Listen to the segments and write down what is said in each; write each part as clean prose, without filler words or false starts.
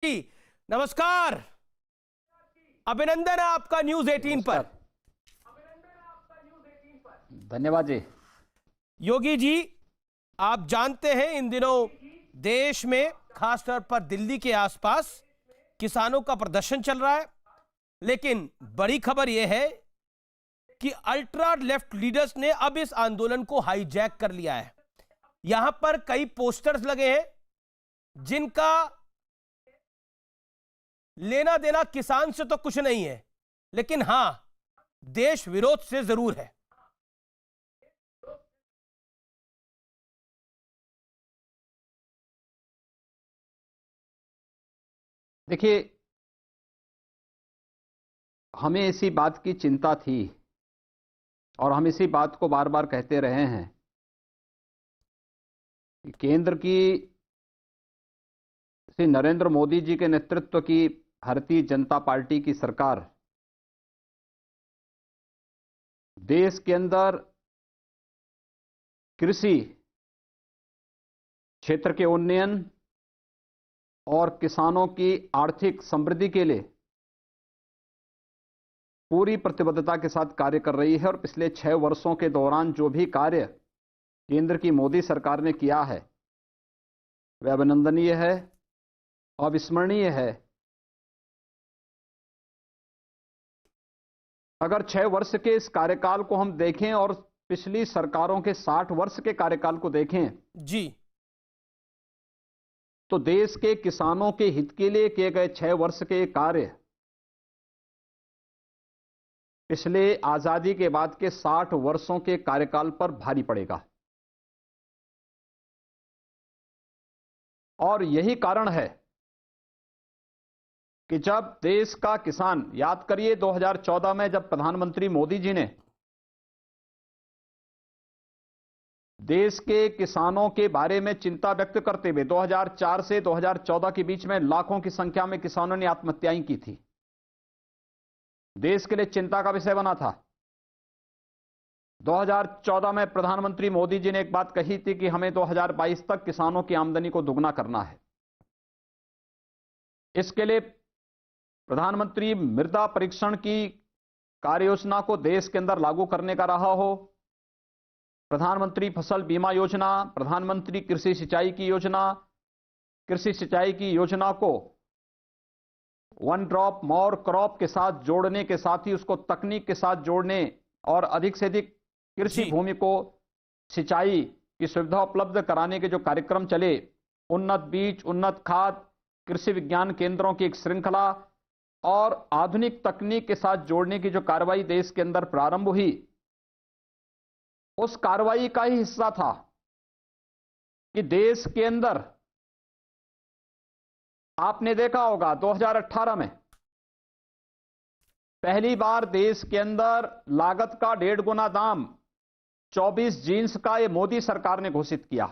जी नमस्कार। अभिनंदन है आपका न्यूज 18 पर। धन्यवाद जी। योगी जी, आप जानते हैं इन दिनों देश में खासतौर पर दिल्ली के आसपास किसानों का प्रदर्शन चल रहा है, लेकिन बड़ी खबर यह है कि अल्ट्रा लेफ्ट लीडर्स ने अब इस आंदोलन को हाईजैक कर लिया है। यहां पर कई पोस्टर्स लगे हैं जिनका लेना देना किसान से तो कुछ नहीं है, लेकिन हां देश विरोध से जरूर है। देखिए, हमें इसी बात की चिंता थी और हम इसी बात को बार बार कहते रहे हैं कि केंद्र की श्री नरेंद्र मोदी जी के नेतृत्व की भारतीय जनता पार्टी की सरकार देश के अंदर कृषि क्षेत्र के उन्नयन और किसानों की आर्थिक समृद्धि के लिए पूरी प्रतिबद्धता के साथ कार्य कर रही है। और पिछले 6 वर्षों के दौरान जो भी कार्य केंद्र की मोदी सरकार ने किया है वह अभिनंदनीय है, अविस्मरणीय है। अगर 6 वर्ष के इस कार्यकाल को हम देखें और पिछली सरकारों के 60 वर्ष के कार्यकाल को देखें जी, तो देश के किसानों के हित के लिए किए गए 6 वर्ष के कार्य पिछले आजादी के बाद के 60 वर्षों के कार्यकाल पर भारी पड़ेगा। और यही कारण है कि जब देश का किसान, याद करिए 2014 में जब प्रधानमंत्री मोदी जी ने देश के किसानों के बारे में चिंता व्यक्त करते हुए 2004 से 2014 के बीच में लाखों की संख्या में किसानों ने आत्महत्याएं की थी, देश के लिए चिंता का विषय बना था। 2014 में प्रधानमंत्री मोदी जी ने एक बात कही थी कि हमें 2022 तक किसानों की आमदनी को दुगना करना है। इसके लिए प्रधानमंत्री मृदा परीक्षण की कार्य योजना को देश के अंदर लागू करने का रहा हो, प्रधानमंत्री फसल बीमा योजना, प्रधानमंत्री कृषि सिंचाई की योजना, कृषि सिंचाई की योजना को वन ड्रॉप मोर क्रॉप के साथ जोड़ने के साथ ही उसको तकनीक के साथ जोड़ने और अधिक से अधिक कृषि भूमि को सिंचाई की सुविधा उपलब्ध कराने के जो कार्यक्रम चले, उन्नत बीज, उन्नत खाद, कृषि विज्ञान केंद्रों की एक श्रृंखला और आधुनिक तकनीक के साथ जोड़ने की जो कार्रवाई देश के अंदर प्रारंभ हुई, उस कार्रवाई का ही हिस्सा था कि देश के अंदर आपने देखा होगा 2018 में पहली बार देश के अंदर लागत का 1.5 गुना दाम 24 जीन्स का ये मोदी सरकार ने घोषित किया।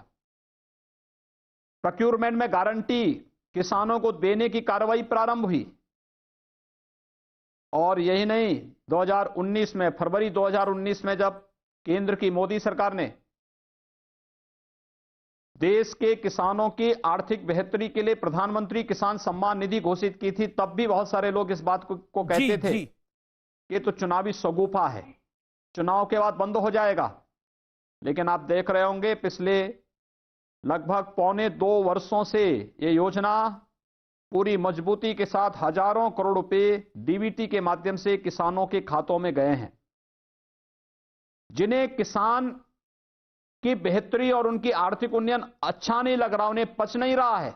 प्रोक्योरमेंट में गारंटी किसानों को देने की कार्रवाई प्रारंभ हुई। और यही नहीं, 2019 में, फरवरी 2019 में जब केंद्र की मोदी सरकार ने देश के किसानों की आर्थिक बेहतरी के लिए प्रधानमंत्री किसान सम्मान निधि घोषित की थी, तब भी बहुत सारे लोग इस बात को कहते थे कि तो चुनावी शगुफा है, चुनाव के बाद बंद हो जाएगा। लेकिन आप देख रहे होंगे पिछले लगभग 1.25 वर्षों से यह योजना पूरी मजबूती के साथ हजारों करोड़ रुपए डीबीटी के माध्यम से किसानों के खातों में गए हैं। जिन्हें किसान की बेहतरी और उनकी आर्थिक उन्नयन अच्छा नहीं लग रहा, उन्हें पच नहीं रहा है,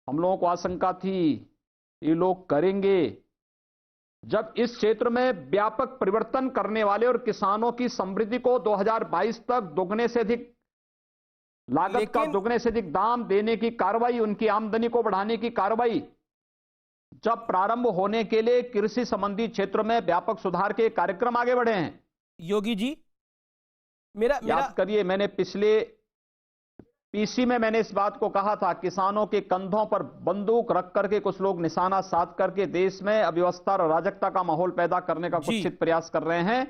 हम लोगों को आशंका थी ये लोग करेंगे। जब इस क्षेत्र में व्यापक परिवर्तन करने वाले और किसानों की समृद्धि को 2022 तक दुगने से अधिक लागत का दुगने से अधिक दाम देने की कार्रवाई, उनकी आमदनी को बढ़ाने की कार्रवाई जब प्रारंभ होने के लिए कृषि संबंधी क्षेत्र में व्यापक सुधार के कार्यक्रम आगे बढ़े हैं। योगी जी, मेरा याद करिए, मैंने पिछले पीसी में मैंने इस बात को कहा था, किसानों के कंधों पर बंदूक रख करके कुछ लोग निशाना साध करके देश में अव्यवस्था और अराजकता का माहौल पैदा करने का कुत्सित प्रयास कर रहे हैं,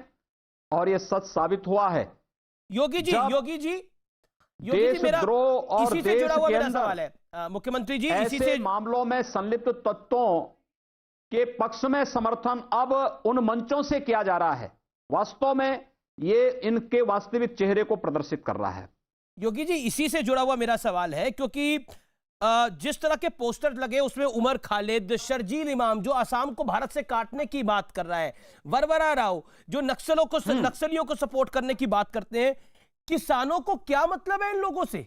और यह सच साबित हुआ है। योगी जी, देशद्रोह और इसी से जुड़ा हुआ मेरा सवाल है। मुख्यमंत्री जी, इसी ऐसे से मामलों में संलिप्त तत्वों के पक्ष में समर्थन अब उन मंचों से किया जा रहा है। वास्तव में ये इनके वास्तविक चेहरे को प्रदर्शित कर रहा है। योगी जी, इसी से जुड़ा हुआ मेरा सवाल है, क्योंकि जिस तरह के पोस्टर लगे उसमें उमर खालिद, शर्जील इमाम जो असम को भारत से काटने की बात कर रहा है, वरवरा राव जो नक्सलियों को सपोर्ट करने की बात करते हैं, किसानों को क्या मतलब है इन लोगों से?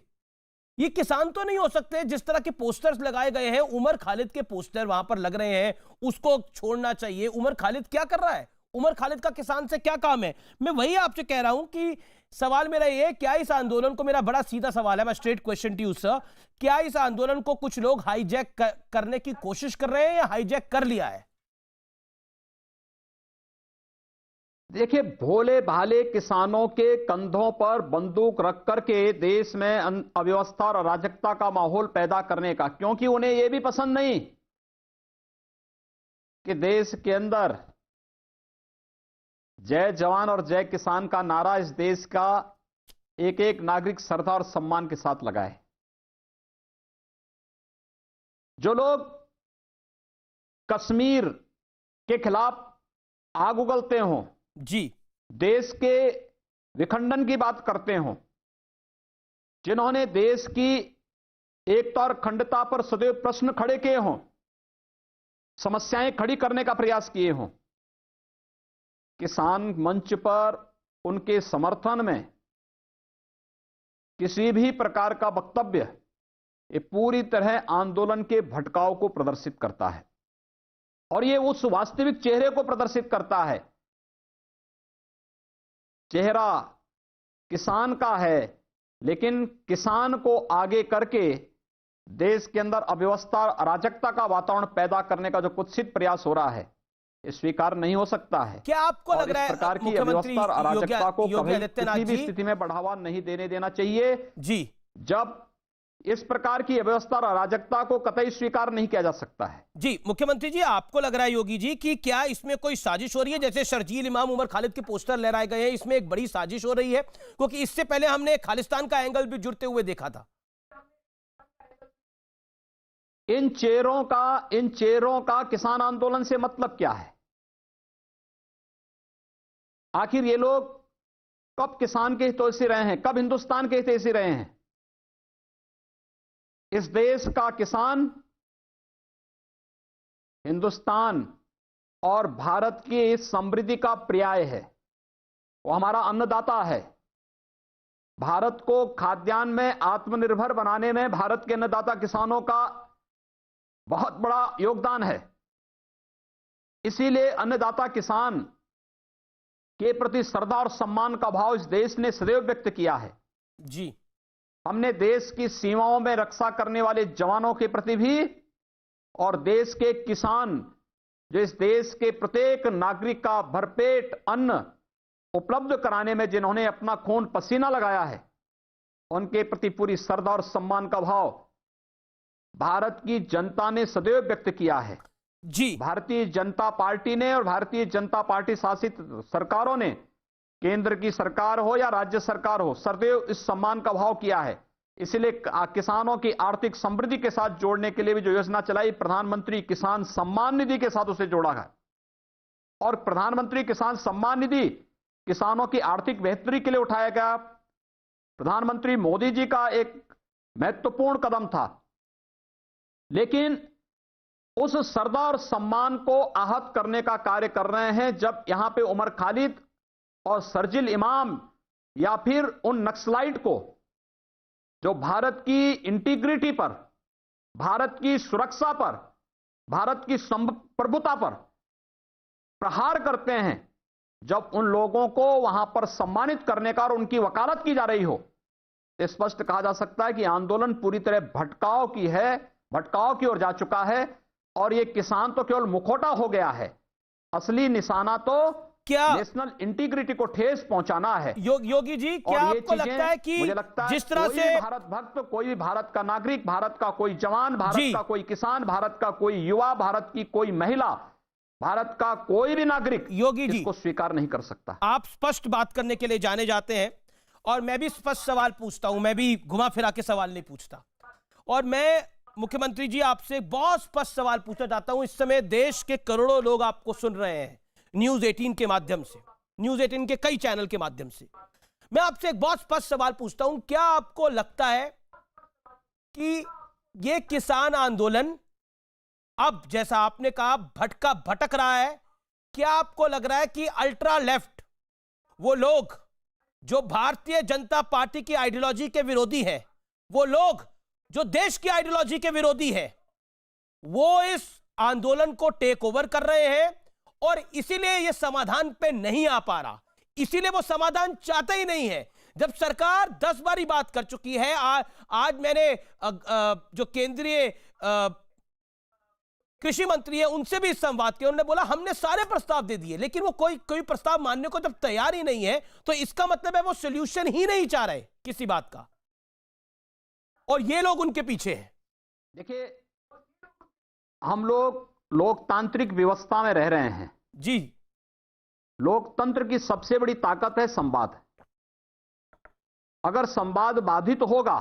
ये किसान तो नहीं हो सकते। जिस तरह के पोस्टर्स लगाए गए हैं, उमर खालिद के पोस्टर वहां पर लग रहे हैं, उसको छोड़ना चाहिए। उमर खालिद क्या कर रहा है? उमर खालिद का किसान से क्या काम है? मैं वही आपसे कह रहा हूं कि सवाल मेरा ये, क्या इस आंदोलन को, मेरा बड़ा सीधा सवाल है, मैं straight question to you sir, क्या इस आंदोलन को कुछ लोग हाईजैक करने की कोशिश कर रहे हैं या हाईजैक कर लिया है? देखिए, भोले भाले किसानों के कंधों पर बंदूक रख करके देश में अव्यवस्था और अराजकता का माहौल पैदा करने का, क्योंकि उन्हें यह भी पसंद नहीं कि देश के अंदर जय जवान और जय किसान का नारा इस देश का एक एक नागरिक श्रद्धा और सम्मान के साथ लगाए। जो लोग कश्मीर के खिलाफ आग उगलते हों जी, देश के विखंडन की बात करते हों, जिन्होंने देश की एकता और अखंडता पर सदैव प्रश्न खड़े किए हों, समस्याएं खड़ी करने का प्रयास किए हों, किसान मंच पर उनके समर्थन में किसी भी प्रकार का वक्तव्य ये पूरी तरह आंदोलन के भटकाव को प्रदर्शित करता है और ये उस वास्तविक चेहरे को प्रदर्शित करता है। चेहरा किसान का है, लेकिन किसान को आगे करके देश के अंदर अव्यवस्था अराजकता का वातावरण पैदा करने का जो कुत्सित प्रयास हो रहा है, ये स्वीकार नहीं हो सकता है। क्या आपको लग रहा है इस प्रकार की मुख्यमंत्री अव्यवस्था और अराजकता को योगी कभी आदित्यनाथ किसी भी जी स्थिति में बढ़ावा नहीं देने देना चाहिए। जी, जब इस प्रकार की अव्यवस्था और अराजकता को कतई स्वीकार नहीं किया जा सकता है। जी मुख्यमंत्री जी, आपको लग रहा है योगी जी कि क्या इसमें कोई साजिश हो रही है? जैसे शर्जील इमाम, उमर खालिद के पोस्टर लहराए गए हैं, इसमें एक बड़ी साजिश हो रही है, क्योंकि इससे पहले हमने खालिस्तान का एंगल भी जुड़ते हुए देखा था। इन चेहरों का किसान आंदोलन से मतलब क्या है? आखिर ये लोग कब किसान के हितैषी रहे हैं, कब हिंदुस्तान के हितैषी रहे हैं? इस देश का किसान हिंदुस्तान और भारत की इस समृद्धि का पर्याय है। वो हमारा अन्नदाता है। भारत को खाद्यान्न में आत्मनिर्भर बनाने में भारत के अन्नदाता किसानों का बहुत बड़ा योगदान है। इसीलिए अन्नदाता किसान के प्रति श्रद्धा और सम्मान का भाव इस देश ने सदैव व्यक्त किया है। जी, हमने देश की सीमाओं में रक्षा करने वाले जवानों के प्रति भी और देश के किसान जो इस देश के प्रत्येक नागरिक का भरपेट अन्न उपलब्ध कराने में जिन्होंने अपना खून पसीना लगाया है, उनके प्रति पूरी श्रद्धा और सम्मान का भाव भारत की जनता ने सदैव व्यक्त किया है। जी, भारतीय जनता पार्टी ने और भारतीय जनता पार्टी शासित सरकारों ने, केंद्र की सरकार हो या राज्य सरकार हो, सदैव इस सम्मान का भाव किया है। इसलिए किसानों की आर्थिक समृद्धि के साथ जोड़ने के लिए भी जो योजना चलाई, प्रधानमंत्री किसान सम्मान निधि के साथ उसे जोड़ा गया और प्रधानमंत्री किसान सम्मान निधि किसानों की आर्थिक बेहतरी के लिए उठाया गया प्रधानमंत्री मोदी जी का एक महत्वपूर्ण कदम था। लेकिन उस श्रद्धा और सम्मान को आहत करने का कार्य कर रहे हैं जब यहां पे उमर खालिद और शर्जील इमाम या फिर उन नक्सलाइट को जो भारत की इंटीग्रिटी पर, भारत की सुरक्षा पर, भारत की प्रभुता पर प्रहार करते हैं, जब उन लोगों को वहां पर सम्मानित करने का और उनकी वकालत की जा रही हो, तो स्पष्ट कहा जा सकता है कि आंदोलन पूरी तरह भटकाव की ओर जा चुका है और ये किसान तो केवल मुखौटा हो गया है। असली निशाना तो क्या नेशनल इंटीग्रिटी को ठेस पहुंचाना है। योगी जी, क्या आपको लगता है कि मुझे लगता है जिस तरह कोई से भी भारत भक्त, कोई भी भारत का नागरिक, भारत का कोई जवान, भारत का कोई किसान, भारत का कोई युवा, भारत की कोई महिला, भारत का कोई भी नागरिक योगी जी इसको स्वीकार नहीं कर सकता। आप स्पष्ट बात करने के लिए जाने जाते हैं और मैं भी स्पष्ट सवाल पूछता हूं, मैं भी घुमा फिरा के सवाल नहीं पूछता। और मैं मुख्यमंत्री जी आपसे एक बहुत स्पष्ट सवाल पूछना चाहता हूं। इस समय देश के करोड़ों लोग आपको सुन रहे हैं न्यूज 18 के माध्यम से, न्यूज 18 के कई चैनल के माध्यम से। मैं आपसे एक बहुत स्पष्ट सवाल पूछता हूं, क्या आपको लगता है कि ये किसान आंदोलन अब जैसा आपने कहा भटक रहा है? क्या आपको लग रहा है कि अल्ट्रा लेफ्ट, वो लोग जो भारतीय जनता पार्टी की आइडियोलॉजी के विरोधी है, वो लोग जो देश की आइडियोलॉजी के विरोधी है, वो इस आंदोलन को टेक ओवर कर रहे हैं और इसीलिए ये समाधान पे नहीं आ पा रहा, इसीलिए वो समाधान चाहते ही नहीं है? जब सरकार 10 बार बात कर चुकी है, आज मैंने जो केंद्रीय कृषि मंत्री है उनसे भी इस संवाद किया, उन्होंने बोला हमने सारे प्रस्ताव दे दिए, लेकिन वो कोई प्रस्ताव मानने को जब तैयार ही नहीं है तो इसका मतलब है वो सॉल्यूशन ही नहीं चाह रहे किसी बात का, और ये लोग उनके पीछे हैं। देखिए, हम लोग लोकतांत्रिक व्यवस्था में रह रहे हैं जी। लोकतंत्र की सबसे बड़ी ताकत है संवाद। अगर संवाद बाधित होगा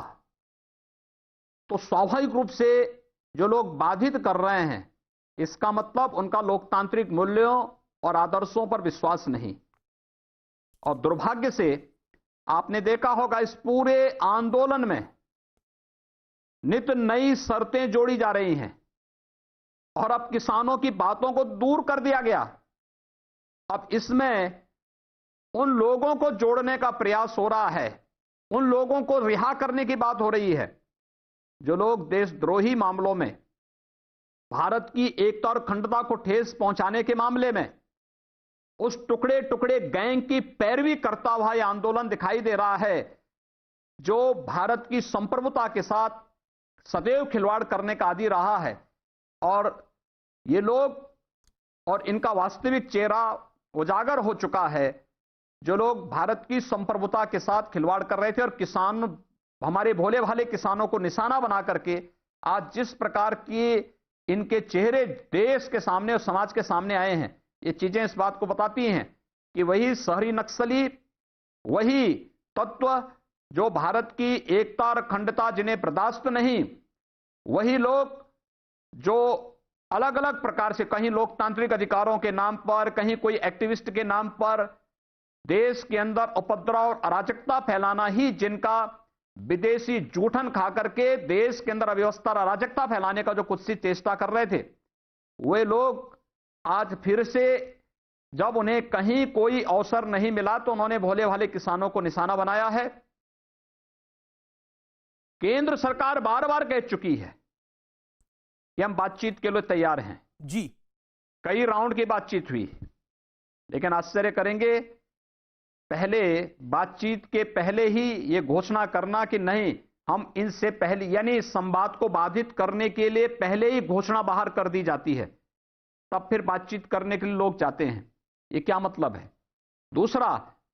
तो स्वाभाविक रूप से जो लोग बाधित कर रहे हैं, इसका मतलब उनका लोकतांत्रिक मूल्यों और आदर्शों पर विश्वास नहीं। और दुर्भाग्य से आपने देखा होगा इस पूरे आंदोलन में नित नई शर्तें जोड़ी जा रही हैं और अब किसानों की बातों को दूर कर दिया गया। अब इसमें उन लोगों को जोड़ने का प्रयास हो रहा है, उन लोगों को रिहा करने की बात हो रही है जो लोग देशद्रोही मामलों में, भारत की एकता और अखंडता को ठेस पहुंचाने के मामले में उस टुकड़े टुकड़े गैंग की पैरवी करता हुआ यह आंदोलन दिखाई दे रहा है, जो भारत की संप्रभुता के साथ सदैव खिलवाड़ करने का आदी रहा है। और ये लोग और इनका वास्तविक चेहरा उजागर हो चुका है, जो लोग भारत की संप्रभुता के साथ खिलवाड़ कर रहे थे और किसान, हमारे भोले भाले किसानों को निशाना बना करके आज जिस प्रकार की इनके चेहरे देश के सामने और समाज के सामने आए हैं, ये चीजें इस बात को बताती हैं कि वही शहरी नक्सली, वही तत्व जो भारत की एकता और अखंडता जिन्हें बर्दाश्त नहीं, वही लोग जो अलग अलग प्रकार से कहीं लोकतांत्रिक अधिकारों के नाम पर, कहीं कोई एक्टिविस्ट के नाम पर देश के अंदर उपद्रव और अराजकता फैलाना ही जिनका विदेशी जूठन खा करके देश के अंदर अव्यवस्था और अराजकता फैलाने का जो कुत्सित चेष्टा कर रहे थे, वे लोग आज फिर से जब उन्हें कहीं कोई अवसर नहीं मिला तो उन्होंने भोले भाले किसानों को निशाना बनाया है। केंद्र सरकार बार बार कह चुकी है कि हम बातचीत के लिए तैयार हैं जी। कई राउंड की बातचीत हुई, लेकिन आश्चर्य करेंगे, पहले बातचीत के पहले ही ये घोषणा करना कि नहीं, हम इनसे पहले, यानी संवाद को बाधित करने के लिए पहले ही घोषणा बाहर कर दी जाती है, तब फिर बातचीत करने के लिए लोग जाते हैं। ये क्या मतलब है? दूसरा,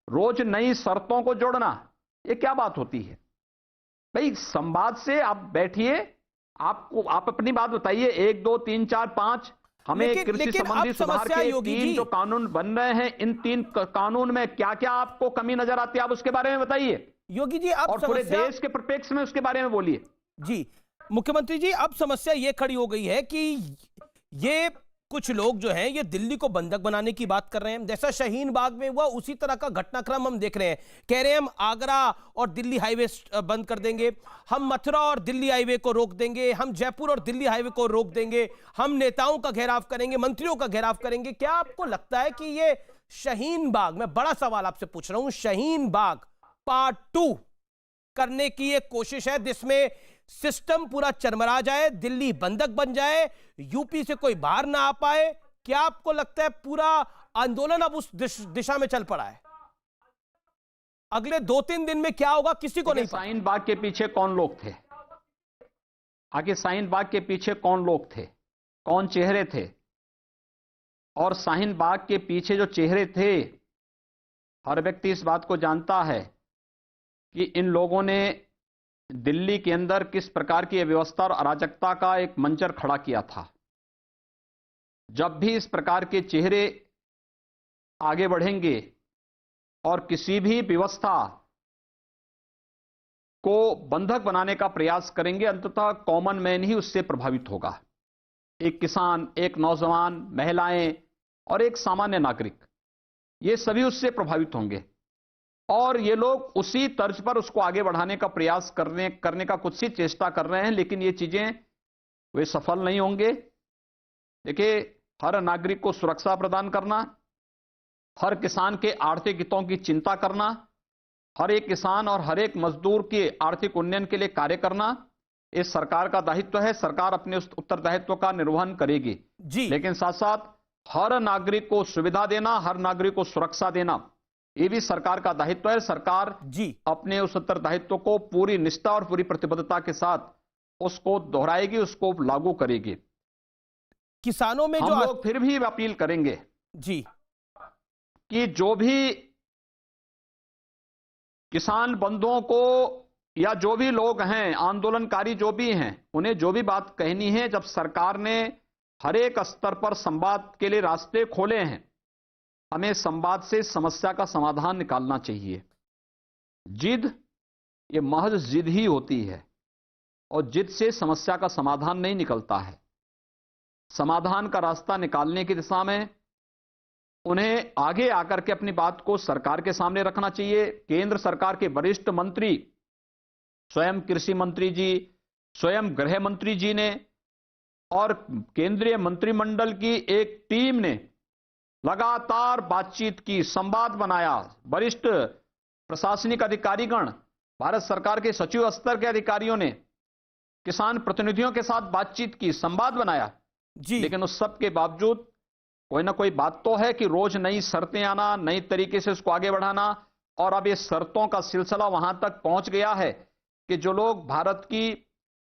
रोज नई शर्तों को जोड़ना, ये क्या बात होती है भाई? संवाद से आप बैठिए, आप अपनी बात बताइए, 1 2 3 4 5, हमें कृषि संबंधी सुधार के 3 जो कानून बन रहे हैं, इन 3 कानून में क्या क्या आपको कमी नजर आती है, आप उसके बारे में बताइए योगी जी। आप और पूरे देश के परिप्रेक्ष्य में उसके बारे में बोलिए। जी मुख्यमंत्री जी, अब समस्या ये खड़ी हो गई है कि ये कुछ लोग जो हैं ये दिल्ली को बंधक बनाने की बात कर रहे हैं, जैसा शाहीन बाग में हुआ उसी तरह का घटनाक्रम हम देख रहे हैं। कह रहे हैं हम आगरा और दिल्ली हाईवे बंद कर देंगे, हम मथुरा और दिल्ली हाईवे को रोक देंगे, हम जयपुर और दिल्ली हाईवे को रोक देंगे, हम नेताओं का घेराव करेंगे, मंत्रियों का घेराव करेंगे। क्या आपको लगता है कि ये शाहीन बाग, मैं बड़ा सवाल आपसे पूछ रहा हूं, शाहीन बाग पार्ट 2 करने की एक कोशिश है जिसमें सिस्टम पूरा चरमरा जाए, दिल्ली बंधक बन जाए, यूपी से कोई बाहर ना आ पाए? क्या आपको लगता है पूरा आंदोलन अब उस दिशा में चल पड़ा है? अगले 2-3 दिन में क्या होगा किसी को नहीं पता। शाहीन बाग के पीछे कौन लोग थे? आगे शाहीन बाग के पीछे कौन लोग थे, कौन चेहरे थे? और शाहीन बाग के पीछे जो चेहरे थे, हर व्यक्ति इस बात को जानता है कि इन लोगों ने दिल्ली के अंदर किस प्रकार की व्यवस्था और अराजकता का एक मंचर खड़ा किया था। जब भी इस प्रकार के चेहरे आगे बढ़ेंगे और किसी भी व्यवस्था को बंधक बनाने का प्रयास करेंगे, अंततः कॉमन मैन ही उससे प्रभावित होगा। एक किसान, एक नौजवान, महिलाएं और एक सामान्य नागरिक, ये सभी उससे प्रभावित होंगे और ये लोग उसी तर्ज पर उसको आगे बढ़ाने का प्रयास करने का कुछ सी चेष्टा कर रहे हैं, लेकिन ये चीजें वे सफल नहीं होंगे। देखिए, हर नागरिक को सुरक्षा प्रदान करना, हर किसान के आर्थिक हितों की चिंता करना, हर एक किसान और हर एक मजदूर के आर्थिक उन्नयन के लिए कार्य करना, ये सरकार का दायित्व है। सरकार अपने उस उत्तरदायित्व का निर्वहन करेगी जी। लेकिन साथ साथ हर नागरिक को सुविधा देना, हर नागरिक को सुरक्षा देना, ये भी सरकार का दायित्व है। सरकार जी अपने उस उत्तरदायित्व को पूरी निष्ठा और पूरी प्रतिबद्धता के साथ उसको दोहराएगी, उसको लागू करेगी। किसानों में हम जो लोग फिर भी अपील करेंगे जी कि जो भी किसान बंधुओं को या जो भी लोग हैं, आंदोलनकारी जो भी हैं, उन्हें जो भी बात कहनी है, जब सरकार ने हर एक स्तर पर संवाद के लिए रास्ते खोले हैं, हमें संवाद से समस्या का समाधान निकालना चाहिए। जिद, ये महज जिद ही होती है और जिद से समस्या का समाधान नहीं निकलता है। समाधान का रास्ता निकालने की दिशा में उन्हें आगे आकर के अपनी बात को सरकार के सामने रखना चाहिए। केंद्र सरकार के वरिष्ठ मंत्री, स्वयं कृषि मंत्री जी, स्वयं गृह मंत्री जी ने और केंद्रीय मंत्रिमंडल की एक टीम ने लगातार बातचीत की, संवाद बनाया। वरिष्ठ प्रशासनिक अधिकारीगण, भारत सरकार के सचिव स्तर के अधिकारियों ने किसान प्रतिनिधियों के साथ बातचीत की, संवाद बनाया जी। लेकिन उस सब के बावजूद कोई ना कोई बात तो है कि रोज नई शर्तें आना, नई तरीके से उसको आगे बढ़ाना, और अब ये शर्तों का सिलसिला वहां तक पहुंच गया है कि जो लोग भारत की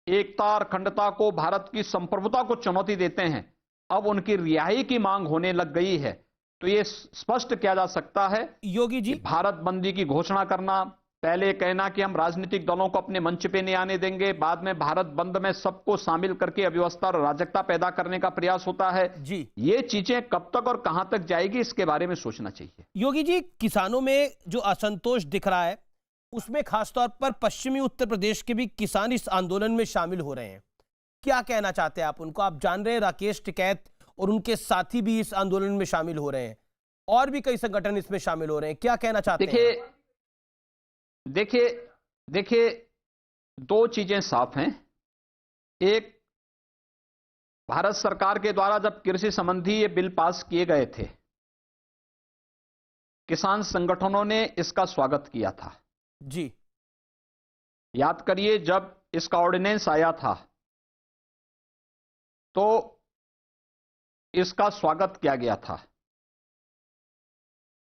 एकता और अखंडता को, भारत की संप्रभुता को चुनौती देते हैं, अब उनकी रिहाई की मांग होने लग गई है। तो ये स्पष्ट किया जा सकता है योगी जी, भारत बंदी की घोषणा करना, पहले कहना कि हम राजनीतिक दलों को अपने मंच पे नहीं आने देंगे, बाद में भारत बंद में सबको शामिल करके अव्यवस्था और अराजकता पैदा करने का प्रयास होता है जी। ये चीजें कब तक और कहां तक जाएगी, इसके बारे में सोचना चाहिए। योगी जी, किसानों में जो असंतोष दिख रहा है, उसमें खासतौर पर पश्चिमी उत्तर प्रदेश के भी किसान इस आंदोलन में शामिल हो रहे हैं। क्या कहना चाहते हैं आप उनको? आप जान रहे हैं राकेश टिकैत और उनके साथी भी इस आंदोलन में शामिल हो रहे हैं, और भी कई संगठन इसमें शामिल हो रहे हैं। क्या कहना चाहते हैं? देखिए, दो चीजें साफ हैं। एक, भारत सरकार के द्वारा जब कृषि संबंधी ये बिल पास किए गए थे, किसान संगठनों ने इसका स्वागत किया था। जी, याद करिए, जब इसका ऑर्डिनेंस आया था तो इसका स्वागत किया गया था।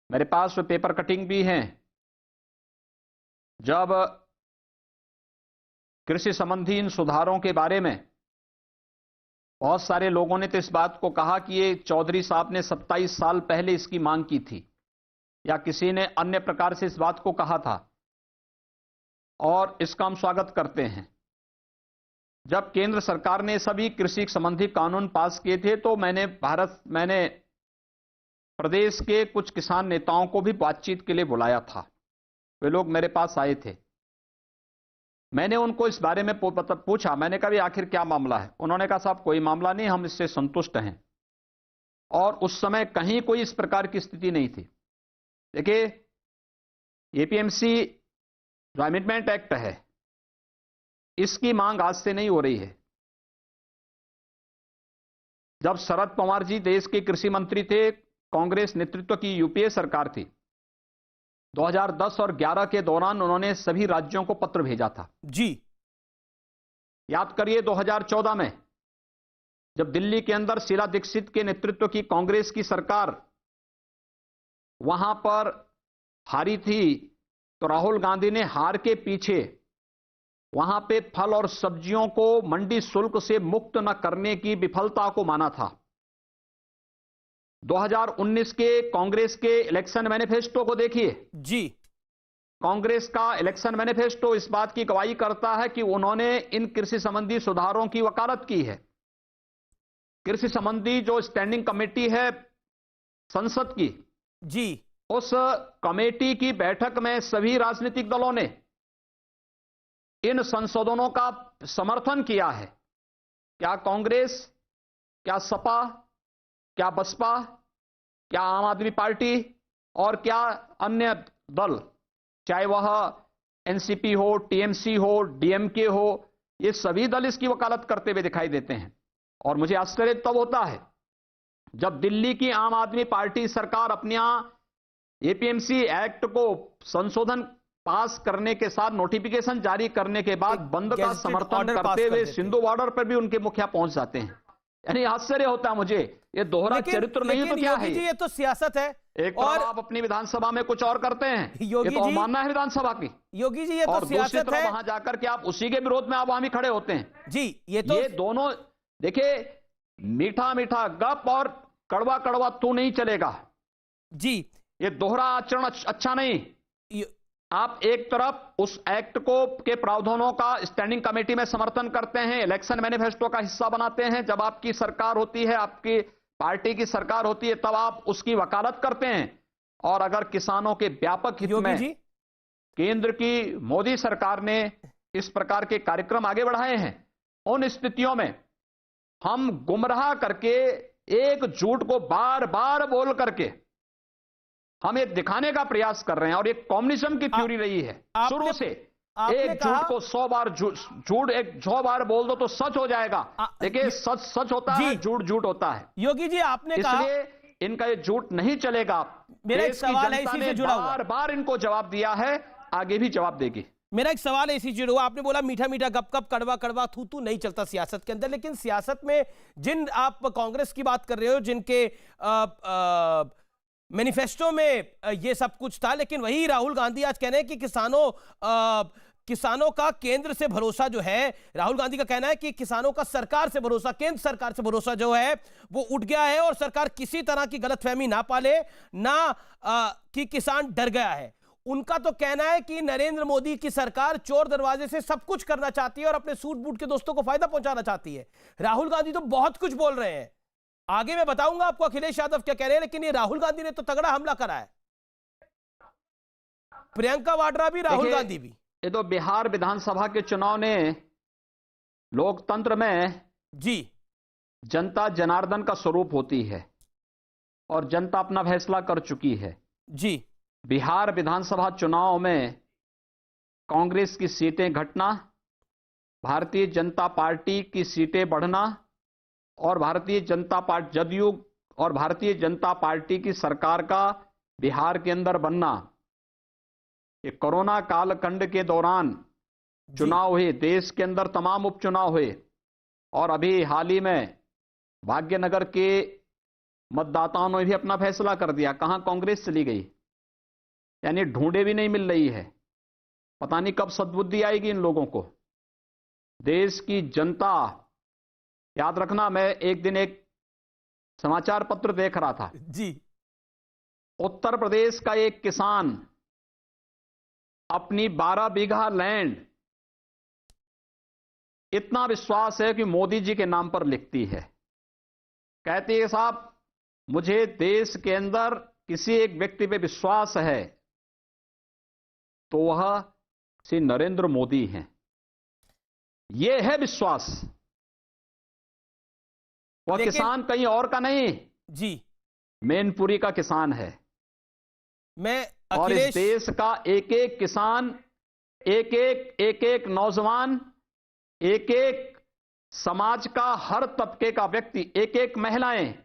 मेरे पास वो पेपर कटिंग भी हैं। जब कृषि संबंधी इन सुधारों के बारे में बहुत सारे लोगों ने तो इस बात को कहा कि ये चौधरी साहब ने 27 साल पहले इसकी मांग की थी, या किसी ने अन्य प्रकार से इस बात को कहा था, और इसका हम स्वागत करते हैं। जब केंद्र सरकार ने सभी कृषि संबंधी कानून पास किए थे तो मैंने प्रदेश के कुछ किसान नेताओं को भी बातचीत के लिए बुलाया था। वे लोग मेरे पास आए थे। मैंने उनको इस बारे में पूछा, मैंने कहा आखिर क्या मामला है? उन्होंने कहा साहब कोई मामला नहीं, हम इससे संतुष्ट हैं। और उस समय कहीं कोई इस प्रकार की स्थिति नहीं थी। देखिए, एपीएमसी जो अमेंडमेंट एक्ट है, इसकी मांग आज से नहीं हो रही है। जब शरद पवार जी देश के कृषि मंत्री थे, कांग्रेस नेतृत्व की यूपीए सरकार थी, 2010 और 11 के दौरान उन्होंने सभी राज्यों को पत्र भेजा था। जी, याद करिए 2014 में जब दिल्ली के अंदर शीला दीक्षित के नेतृत्व की कांग्रेस की सरकार वहां पर हारी थी, तो राहुल गांधी ने हार के पीछे वहां पे फल और सब्जियों को मंडी शुल्क से मुक्त न करने की विफलता को माना था। 2019 के कांग्रेस के इलेक्शन मैनिफेस्टो को देखिए। जी, कांग्रेस का इलेक्शन मैनिफेस्टो इस बात की गवाही करता है कि उन्होंने इन कृषि संबंधी सुधारों की वकालत की है। कृषि संबंधी जो स्टैंडिंग कमेटी है संसद की, जी, उस कमेटी की बैठक में सभी राजनीतिक दलों ने इन संशोधनों का समर्थन किया है? क्या कांग्रेस, क्या सपा, क्या बसपा, क्या आम आदमी पार्टी और क्या अन्य दल, चाहे वह एनसीपी हो, टीएमसी हो, डीएमके हो, ये सभी दल इसकी वकालत करते हुए दिखाई देते हैं। और मुझे आश्चर्य तब होता है जब दिल्ली की आम आदमी पार्टी सरकार अपने यहां एपीएमसी एक्ट को संशोधन पास करने के साथ नोटिफिकेशन जारी करने के बाद बंद का गैजेटेड समर्थन ऑर्डर पास करते कर हुए देते हैं। सिंधु बॉर्डर पर भी उनके मुखिया पहुंच जाते हैं। यानी आश्चर्य होता है मुझे, ये दोहरा चरित्र नहीं है तो क्या है? योगी जी, ये तो सियासत है। एक और तरफ आप अपनी विधानसभा में कुछ और करते हैं, योगी ये तो जी, अवमानना है विधानसभा की। योगी जी, ये तो और दूसरी सियासत तरफ है वहां जाकर के आप उसी के विरोध में आप वहां भी खड़े होते हैं। जी। ये तो ये दोनों देखिए, मीठा मीठा गप और कड़वा कड़वा तू नहीं चलेगा जी। ये दोहरा आचरण अच्छा नहीं। यो- आप एक तरफ उस एक्ट को के प्रावधानों का स्टैंडिंग कमेटी में समर्थन करते हैं, इलेक्शन मैनिफेस्टो का हिस्सा बनाते हैं, जब आपकी सरकार होती है, आपकी पार्टी की सरकार होती है, तब आप उसकी वकालत करते हैं। और अगर किसानों के व्यापक हित योगी में जी, केंद्र की मोदी सरकार ने इस प्रकार के कार्यक्रम आगे बढ़ाए हैं, उन स्थितियों में हम गुमराह करके एक झूठ को बार बार बोल करके हम ये दिखाने का प्रयास कर रहे हैं। और ये कम्युनिज्म की थ्योरी रही है शुरू से। आपने एक कहा- झूठ को 100 बार झूठ एक 100 बार बोल दो तो सच हो जाएगा। देखिए, सच सच होता जी। है, झूठ झूठ होता है। योगी जी, आपने कहा, इसलिए इनका ये झूठ नहीं चलेगा। मेरा एक देश की सवाल है जनता इसी ने से जुड़ा हुआ। बार बार इनको जवाब दिया है, आगे भी जवाब देगी। मेरा एक सवाल है इसी जुड़ा हुआ। आपने बोला मीठा मीठा गप गप, कड़वा कड़वा थू थू नहीं चलता सियासत के अंदर, लेकिन सियासत में जिन आप कांग्रेस की बात कर रहे हो, जिनके मैनिफेस्टो में ये सब कुछ था, लेकिन वही राहुल गांधी आज कह रहे हैं कि किसानों का केंद्र से भरोसा जो है, राहुल गांधी का कहना है कि किसानों का सरकार से भरोसा, केंद्र सरकार से भरोसा जो है वो उठ गया है और सरकार किसी तरह की गलतफहमी ना पाले, ना कि किसान डर गया है। उनका तो कहना है कि नरेंद्र मोदी की सरकार चोर दरवाजे से सब कुछ करना चाहती है और अपने सूट बूट के दोस्तों को फायदा पहुंचाना चाहती है। राहुल गांधी तो बहुत कुछ बोल रहे हैं, आगे मैं बताऊंगा आपको अखिलेश यादव क्या कह रहे हैं, लेकिन ये राहुल गांधी ने तो तगड़ा हमला करा है। प्रियंका वाड्रा भी, राहुल गांधी भी। ये तो बिहार विधानसभा के चुनाव ने लोकतंत्र में जी जनता जनार्दन का स्वरूप होती है और जनता अपना फैसला कर चुकी है। जी। बिहार विधानसभा चुनाव में कांग्रेस की सीटें घटना, भारतीय जनता पार्टी की सीटें बढ़ना और भारतीय जनता पार्टी जदयू और भारतीय जनता पार्टी की सरकार का बिहार के अंदर बनना, ये कोरोना कालखंड के दौरान चुनाव हुए, देश के अंदर तमाम उपचुनाव हुए और अभी हाल ही में भाग्यनगर के मतदाताओं ने भी अपना फैसला कर दिया। कहां कांग्रेस चली गई, यानी ढूंढे भी नहीं मिल रही है। पता नहीं कब सद्बुद्धि आएगी इन लोगों को। देश की जनता, याद रखना, मैं एक दिन एक समाचार पत्र देख रहा था जी। उत्तर प्रदेश का एक किसान अपनी 12 बीघा लैंड इतना विश्वास है कि मोदी जी के नाम पर लिखती है। कहती है साहब, मुझे देश के अंदर किसी एक व्यक्ति पे विश्वास है तो वह श्री नरेंद्र मोदी हैं। यह है विश्वास। वह किसान कहीं और का नहीं, जी, मैनपुरी का किसान है। मैं और इस अखिलेश, देश का एक एक किसान, एक एक नौजवान, एक एक समाज का हर तबके का व्यक्ति, एक एक महिलाएं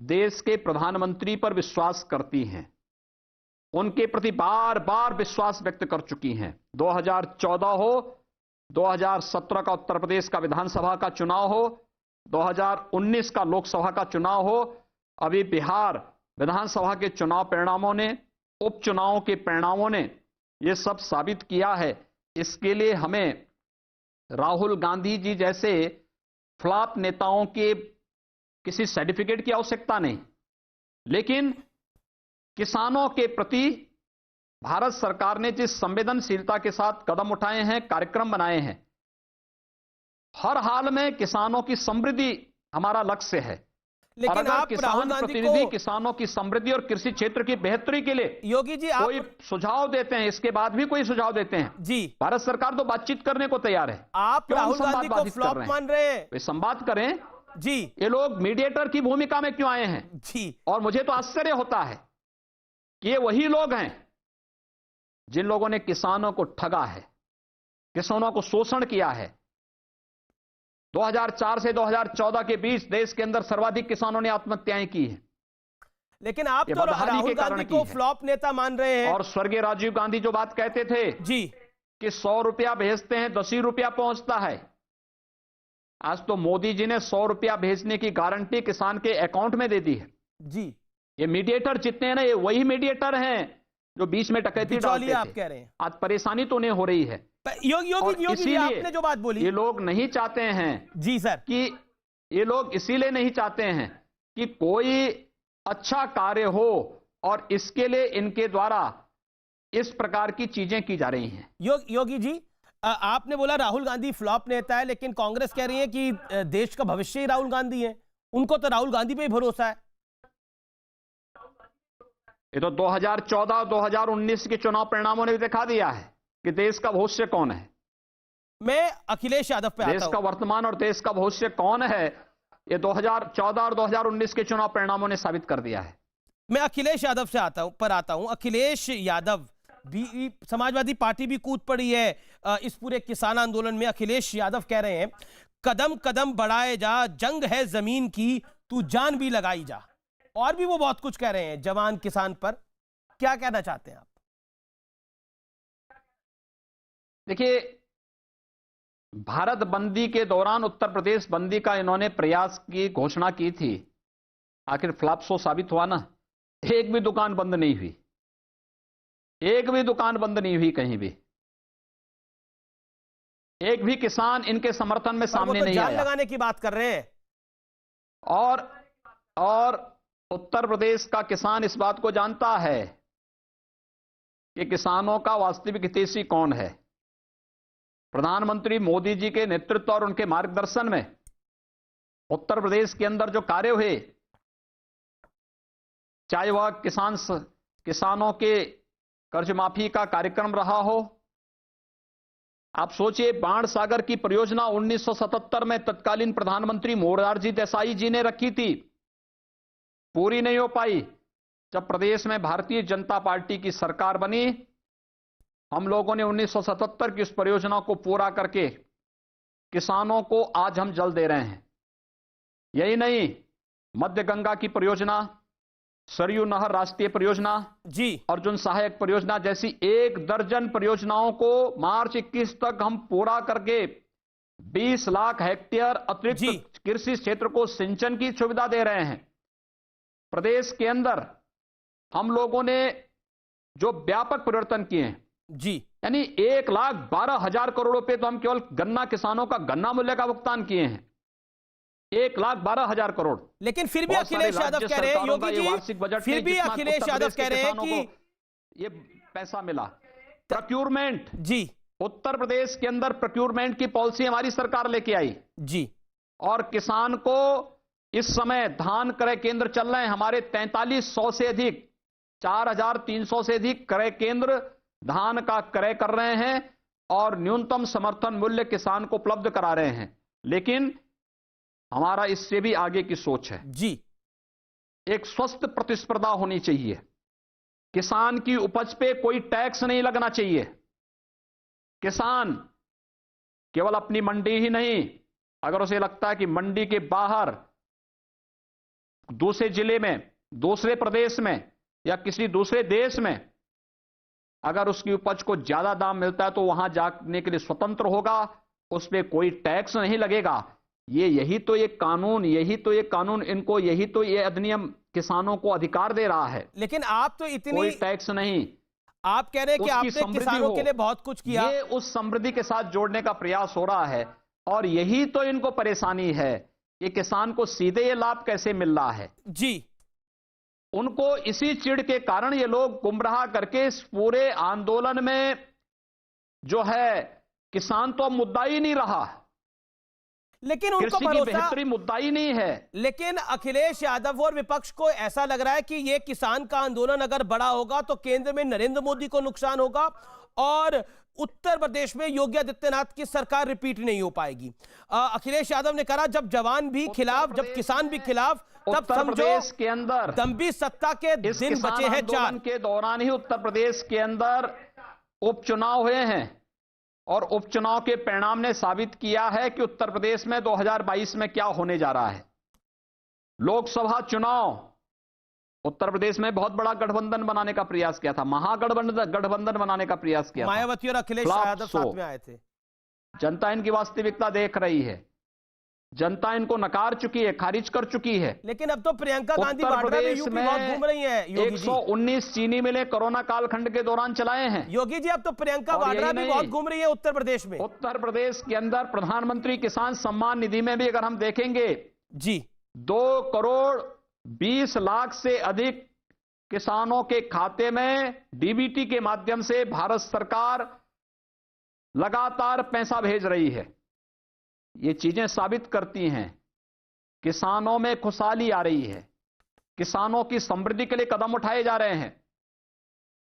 देश के प्रधानमंत्री पर विश्वास करती हैं, उनके प्रति बार बार विश्वास व्यक्त कर चुकी हैं। 2014 हो, 2017 का उत्तर प्रदेश का विधानसभा का चुनाव हो, 2019 का लोकसभा का चुनाव हो, अभी बिहार विधानसभा के चुनाव परिणामों ने, उपचुनावों के परिणामों ने यह सब साबित किया है। इसके लिए हमें राहुल गांधी जी जैसे फ्लॉप नेताओं के किसी सर्टिफिकेट की आवश्यकता नहीं, लेकिन किसानों के प्रति भारत सरकार ने जिस संवेदनशीलता के साथ कदम उठाए हैं, कार्यक्रम बनाए हैं, हर हाल में किसानों की समृद्धि हमारा लक्ष्य है। और लेकिन अगर आप राहुल किसान गांधी प्रतिनिधि को, किसानों की समृद्धि और कृषि क्षेत्र की बेहतरी के लिए योगी जी कोई आप, सुझाव देते हैं, इसके बाद भी कोई सुझाव देते हैं, जी भारत सरकार तो बातचीत करने को तैयार है। आप क्यों हम राहुल संवाद गांधी को बाधित कर फ्लॉप रहे हैं? मान रहे हैं? वे संवाद करें। जी ये लोग मीडिएटर की भूमिका में क्यों आए हैं? जी और मुझे तो आश्चर्य होता है कि ये वही लोग हैं जिन लोगों ने किसानों को ठगा है, किसानों को शोषण किया है। 2004 से 2014 के बीच देश के अंदर सर्वाधिक किसानों ने आत्महत्याएं की हैं। लेकिन आप ये तो बदहाली राहुल के कारण गांधी की को है। फ्लॉप नेता मान रहे हैं। और स्वर्गीय राजीव गांधी जो बात कहते थे जी कि 100 रुपया भेजते हैं 10 ही रुपया पहुंचता है, आज तो मोदी जी ने 100 रुपया भेजने की गारंटी किसान के अकाउंट में दे दी है। जी ये मीडिएटर जितने हैं ना, ये वही मीडिएटर हैं जो बीच में डकैती डालते बिचौलिया आप थे। कह रहे हैं। आज परेशानी तो उन्हें हो रही है। योगी और योगी जी इसीलिए आपने जो बात बोली, ये लोग नहीं चाहते हैं जी सर, कि ये लोग इसीलिए नहीं चाहते हैं कि कोई अच्छा कार्य हो और इसके लिए इनके द्वारा इस प्रकार की चीजें की जा रही हैं। योगी जी आपने बोला राहुल गांधी फ्लॉप नेता है, लेकिन कांग्रेस कह रही है कि देश का भविष्य ही राहुल गांधी है, उनको तो राहुल गांधी पे ही भरोसा है। ये तो 2014 और 2019 के चुनाव परिणामों ने भी दिखा दिया है कि देश का भविष्य कौन है। मैं अखिलेश यादव पे देश आता का हूं। वर्तमान और देश का भविष्य कौन है, ये 2014 और 2019 के चुनाव परिणामों ने साबित कर दिया है। मैं अखिलेश यादव से आता हूं। अखिलेश यादव भी, समाजवादी पार्टी भी कूद पड़ी है इस पूरे किसान आंदोलन में। अखिलेश यादव कह रहे हैं कदम कदम बढ़ाए जा, जंग है जमीन की, तू जान भी लगाई जा। और भी वो बहुत कुछ कह रहे हैं जवान किसान पर। क्या कहना चाहते हैं आप? देखिए, भारत बंदी के दौरान उत्तर प्रदेश बंदी का इन्होंने प्रयास की घोषणा की थी, आखिर फ्लॉप शो साबित हुआ ना। एक भी दुकान बंद नहीं हुई, एक भी दुकान बंद नहीं हुई कहीं भी। एक भी किसान इनके समर्थन में सामने नहीं जान आया। लगाने की बात कर रहे हैं। और उत्तर प्रदेश का किसान इस बात को जानता है कि किसानों का वास्तविक हितैषी कौन है। प्रधानमंत्री मोदी जी के नेतृत्व और उनके मार्गदर्शन में उत्तर प्रदेश के अंदर जो कार्य हुए, चाहे वह किसानों के कर्ज माफी का कार्यक्रम रहा हो। आप सोचिए, बाण सागर की परियोजना 1977 में तत्कालीन प्रधानमंत्री मोरारजी देसाई जी ने रखी थी, पूरी नहीं हो पाई। जब प्रदेश में भारतीय जनता पार्टी की सरकार बनी, हम लोगों ने 1977 की उस परियोजना को पूरा करके किसानों को आज हम जल दे रहे हैं। यही नहीं, मध्य गंगा की परियोजना, सरयू नहर राष्ट्रीय परियोजना जी, अर्जुन सहायक परियोजना जैसी 1 दर्जन परियोजनाओं को मार्च 21 तक हम पूरा करके 20 लाख हेक्टेयर अतिरिक्त कृषि क्षेत्र को सिंचन की सुविधा दे रहे हैं। प्रदेश के अंदर हम लोगों ने जो व्यापक परिवर्तन किए हैं जी, यानी 1,12,000 करोड़ रुपए तो हम केवल गन्ना किसानों का गन्ना मूल्य का भुगतान किए हैं, 1,12,000 करोड़। लेकिन फिर भी अखिलेश यादव कह रहे हैं, योगी जी, फिर भी अखिलेश यादव कह रहे हैं कि ये पैसा मिला। प्रोक्यूरमेंट, जी, उत्तर प्रदेश के अंदर प्रोक्यूरमेंट की पॉलिसी हमारी सरकार लेके आई जी, और किसान को इस समय धान क्रय केंद्र चल रहे हैं हमारे 4300 से अधिक, 4,300 से अधिक क्रय केंद्र धान का क्रय कर रहे हैं और न्यूनतम समर्थन मूल्य किसान को उपलब्ध करा रहे हैं। लेकिन हमारा इससे भी आगे की सोच है जी। एक स्वस्थ प्रतिस्पर्धा होनी चाहिए। किसान की उपज पे कोई टैक्स नहीं लगना चाहिए। किसान केवल अपनी मंडी ही नहीं, अगर उसे लगता है कि मंडी के बाहर दूसरे जिले में, दूसरे प्रदेश में या किसी दूसरे देश में अगर उसकी उपज को ज्यादा दाम मिलता है तो वहां जाने के लिए स्वतंत्र होगा, उस पर कोई टैक्स नहीं लगेगा। यही तो ये कानून इनको, यही तो ये अधिनियम किसानों को अधिकार दे रहा है। लेकिन आप तो इतनी, कोई टैक्स नहीं। आप कह रहे हैं कि आपने किसानों के लिए बहुत कुछ किया। ये उस समृद्धि के साथ जोड़ने का प्रयास हो रहा है और यही तो इनको परेशानी है कि किसान को सीधे ये लाभ कैसे मिल रहा है। जी, उनको इसी चिढ़ के कारण ये लोग गुमराह करके इस पूरे आंदोलन में जो है किसान तो अब मुद्दा ही नहीं रहा। लेकिन उनको कृषि की भरोसा, बेहतरी मुद्दा ही नहीं है। लेकिन अखिलेश यादव और विपक्ष को ऐसा लग रहा है कि ये किसान का आंदोलन अगर बड़ा होगा तो केंद्र में नरेंद्र मोदी को नुकसान होगा और उत्तर प्रदेश में योगी आदित्यनाथ की सरकार रिपीट नहीं हो पाएगी। अखिलेश यादव ने कहा जब जवान भी खिलाफ, जब किसान भी खिलाफ, तब उत्तर समझो प्रदेश के अंदर दम्भी सत्ता के इस दिन किसान बचे हैं आंदोलन 4। के दौरान ही उत्तर प्रदेश के अंदर उपचुनाव हुए हैं और उपचुनाव के परिणाम ने साबित किया है कि उत्तर प्रदेश में 2022 में क्या होने जा रहा है। लोकसभा चुनाव उत्तर प्रदेश में बहुत बड़ा गठबंधन बनाने का प्रयास किया था, गठबंधन बनाने का प्रयास किया था। मायावती और अखिलेश यादव साथ में आए थे। जनता इनकी वास्तविकता देख रही है, जनता इनको नकार चुकी है, खारिज कर चुकी है। लेकिन अब तो प्रियंका गांधी वाड्रा भी यूपी बहुत घूम रही है। योगी जी 119 चीनी मिलें कोरोना कालखंड के दौरान चलाए हैं। योगी जी अब तो प्रियंका वाड्रा भी बहुत घूम रही है उत्तर प्रदेश में। उत्तर प्रदेश के अंदर प्रधानमंत्री किसान सम्मान निधि में भी अगर हम देखेंगे जी 2 करोड़ 20 लाख से अधिक किसानों के खाते में डीबीटी के माध्यम से भारत सरकार लगातार पैसा भेज रही है। ये चीजें साबित करती हैं किसानों में खुशहाली आ रही है, किसानों की समृद्धि के लिए कदम उठाए जा रहे हैं,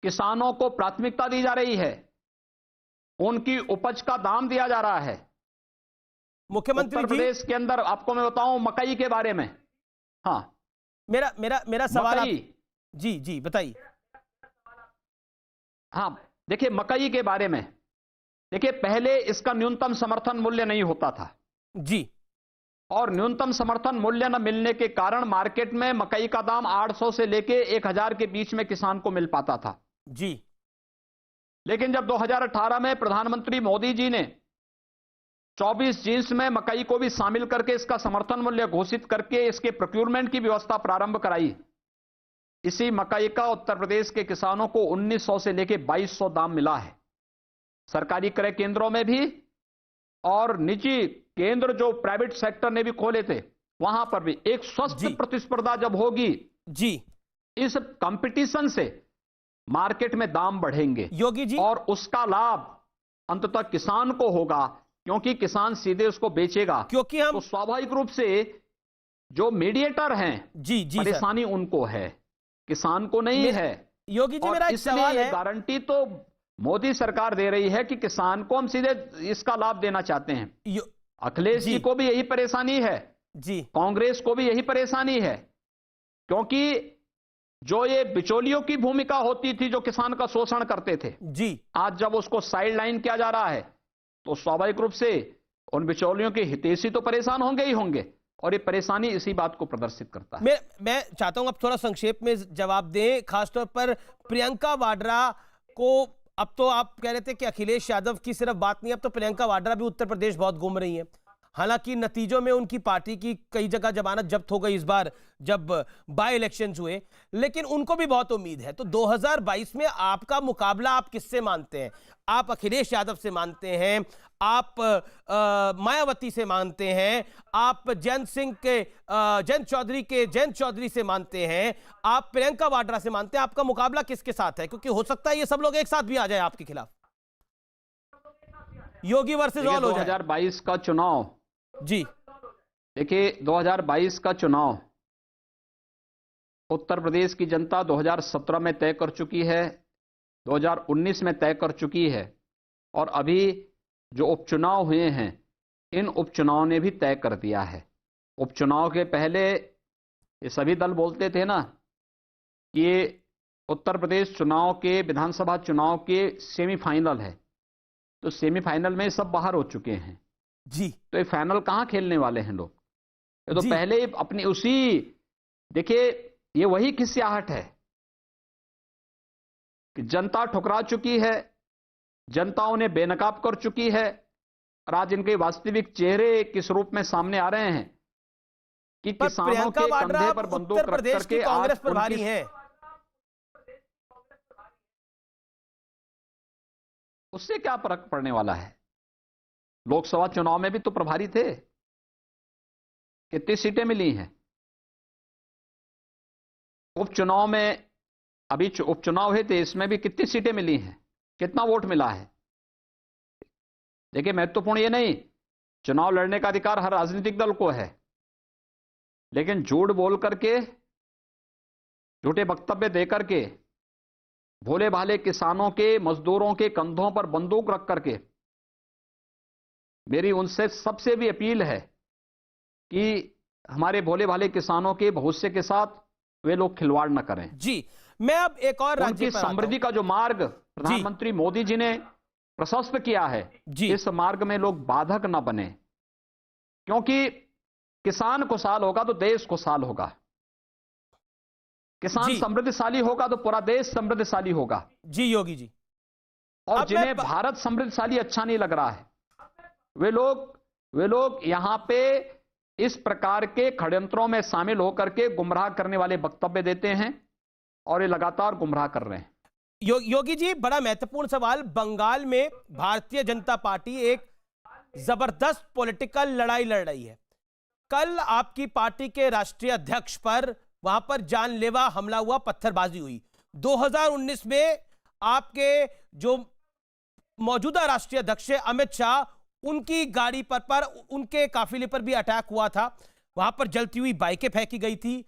किसानों को प्राथमिकता दी जा रही है, उनकी उपज का दाम दिया जा रहा है। मुख्यमंत्री उत्तर प्रदेश के अंदर आपको मैं बताऊं मकई के बारे में। हाँ, मेरा सवाल जी जी बताइए। हाँ देखिए, मकई के बारे में देखिए, पहले इसका न्यूनतम समर्थन मूल्य नहीं होता था जी, और न्यूनतम समर्थन मूल्य न मिलने के कारण मार्केट में मकई का दाम 800 से लेके 1000 के बीच में किसान को मिल पाता था जी। लेकिन जब 2018 में प्रधानमंत्री मोदी जी ने 24 जींस में मकई को भी शामिल करके इसका समर्थन मूल्य घोषित करके इसके प्रोक्योरमेंट की व्यवस्था प्रारंभ कराई, इसी मकई का उत्तर प्रदेश के किसानों को 1900 से लेके 2200 दाम मिला है। सरकारी क्रय केंद्रों में भी और निजी केंद्र जो प्राइवेट सेक्टर ने भी खोले थे वहां पर भी एक स्वस्थ प्रतिस्पर्धा जब होगी जी, इस कंपटीशन से मार्केट में दाम बढ़ेंगे योगी जी, और उसका लाभ अंततः किसान को होगा क्योंकि किसान सीधे उसको बेचेगा। क्योंकि हम तो स्वाभाविक रूप से जो मीडिएटर हैं जी जी परेशानी उनको है, किसान को नहीं है। योगी जी मेरा एक सवाल है, गारंटी तो मोदी सरकार दे रही है कि किसान को हम सीधे इसका लाभ देना चाहते हैं। अखिलेश जी को भी यही परेशानी है जी, कांग्रेस को भी यही परेशानी है, क्योंकि जो ये बिचौलियों की भूमिका होती थी जो किसान का शोषण करते थे जी, आज जब उसको साइड लाइन किया जा रहा है तो स्वाभाविक रूप से उन बिचौलियों के हितैषी तो परेशान होंगे ही होंगे, और ये परेशानी इसी बात को प्रदर्शित करता है। मैं चाहता हूं आप थोड़ा संक्षेप में जवाब दें, खासतौर पर प्रियंका वाड्रा को। अब तो आप कह रहे थे कि अखिलेश यादव की सिर्फ बात नहीं, अब तो प्रियंका वाड्रा भी उत्तर प्रदेश बहुत घूम रही हैं। हालांकि नतीजों में उनकी पार्टी की कई जगह जमानत जब्त हो गई इस बार जब बाय इलेक्शंस हुए, लेकिन उनको भी बहुत उम्मीद है। तो 2022 में आपका मुकाबला आप किससे मानते हैं? आप अखिलेश यादव से मानते हैं, आप मायावती से मानते हैं, आप जयंत चौधरी से मानते हैं, आप प्रियंका वाड्रा से मानते हैं? आपका मुकाबला किसके साथ है? क्योंकि हो सकता है ये सब लोग एक साथ भी आ जाए आपके खिलाफ, योगी वर्सेस ऑल हो जाए। 2022 का चुनाव जी देखिए, 2022 का चुनाव उत्तर प्रदेश की जनता 2017 में तय कर चुकी है, 2019 में तय कर चुकी है, और अभी जो उपचुनाव हुए हैं इन उपचुनाव ने भी तय कर दिया है। उपचुनाव के पहले ये सभी दल बोलते थे ना कि ये उत्तर प्रदेश चुनाव के, विधानसभा चुनाव के सेमीफाइनल है, तो सेमीफाइनल में सब बाहर हो चुके हैं जी, तो ये फाइनल कहां खेलने वाले हैं लोग? ये तो पहले अपनी उसी, देखिए ये वही खिसियाहट है कि जनता ठुकरा चुकी है, जनता उन्हें बेनकाब कर चुकी है, और आज इनके वास्तविक चेहरे किस रूप में सामने आ रहे हैं कि किसानों के कंधे पर बंदूक रख करके कांग्रेस प्रभारी हैं। उससे क्या फर्क पड़ने वाला है? लोकसभा चुनाव में भी तो प्रभारी थे, कितनी सीटें मिली हैं? उपचुनाव में अभी उपचुनाव हुए थे, इसमें भी कितनी सीटें मिली हैं, कितना वोट मिला है? देखिए महत्वपूर्ण ये नहीं चुनाव लड़ने का अधिकार हर राजनीतिक दल को है, लेकिन झूठ बोल करके, झूठे वक्तव्य देकर के, भोले भाले किसानों के, मजदूरों के कंधों पर बंदूक रख करके, मेरी उनसे सबसे भी अपील है कि हमारे भोले भाले किसानों के भविष्य के साथ वे लोग खिलवाड़ न करें। जी, मैं अब एक और राज्य उनकी पर आता हूं। समृद्धि का जो मार्ग प्रधानमंत्री मोदी जी ने प्रशस्त किया है, जी, इस मार्ग में लोग बाधक न बने, क्योंकि किसान खुशहाल होगा तो देश खुशहाल होगा, किसान जी। समृद्धशाली होगा तो पूरा देश समृद्धशाली होगा। जी योगी जी, और अब जिन्हें मैं भारत समृद्धशाली अच्छा नहीं लग रहा है, वे लोग यहां पे इस प्रकार के षड्यंत्रों में शामिल होकर के गुमराह करने वाले वक्तव्य देते हैं, और ये लगातार गुमराह कर रहे हैं। योगी जी, बड़ा महत्वपूर्ण सवाल। बंगाल में भारतीय जनता पार्टी एक जबरदस्त पॉलिटिकल लड़ाई लड़ रही है। कल आपकी पार्टी के राष्ट्रीय अध्यक्ष पर वहां पर जानलेवा हमला हुआ, पत्थरबाजी हुई। 2019 में आपके जो मौजूदा राष्ट्रीय अध्यक्ष अमित शाह, उनकी गाड़ी पर उनके काफिले पर भी अटैक हुआ था, वहां पर जलती हुई बाइकें फेंकी गई थी।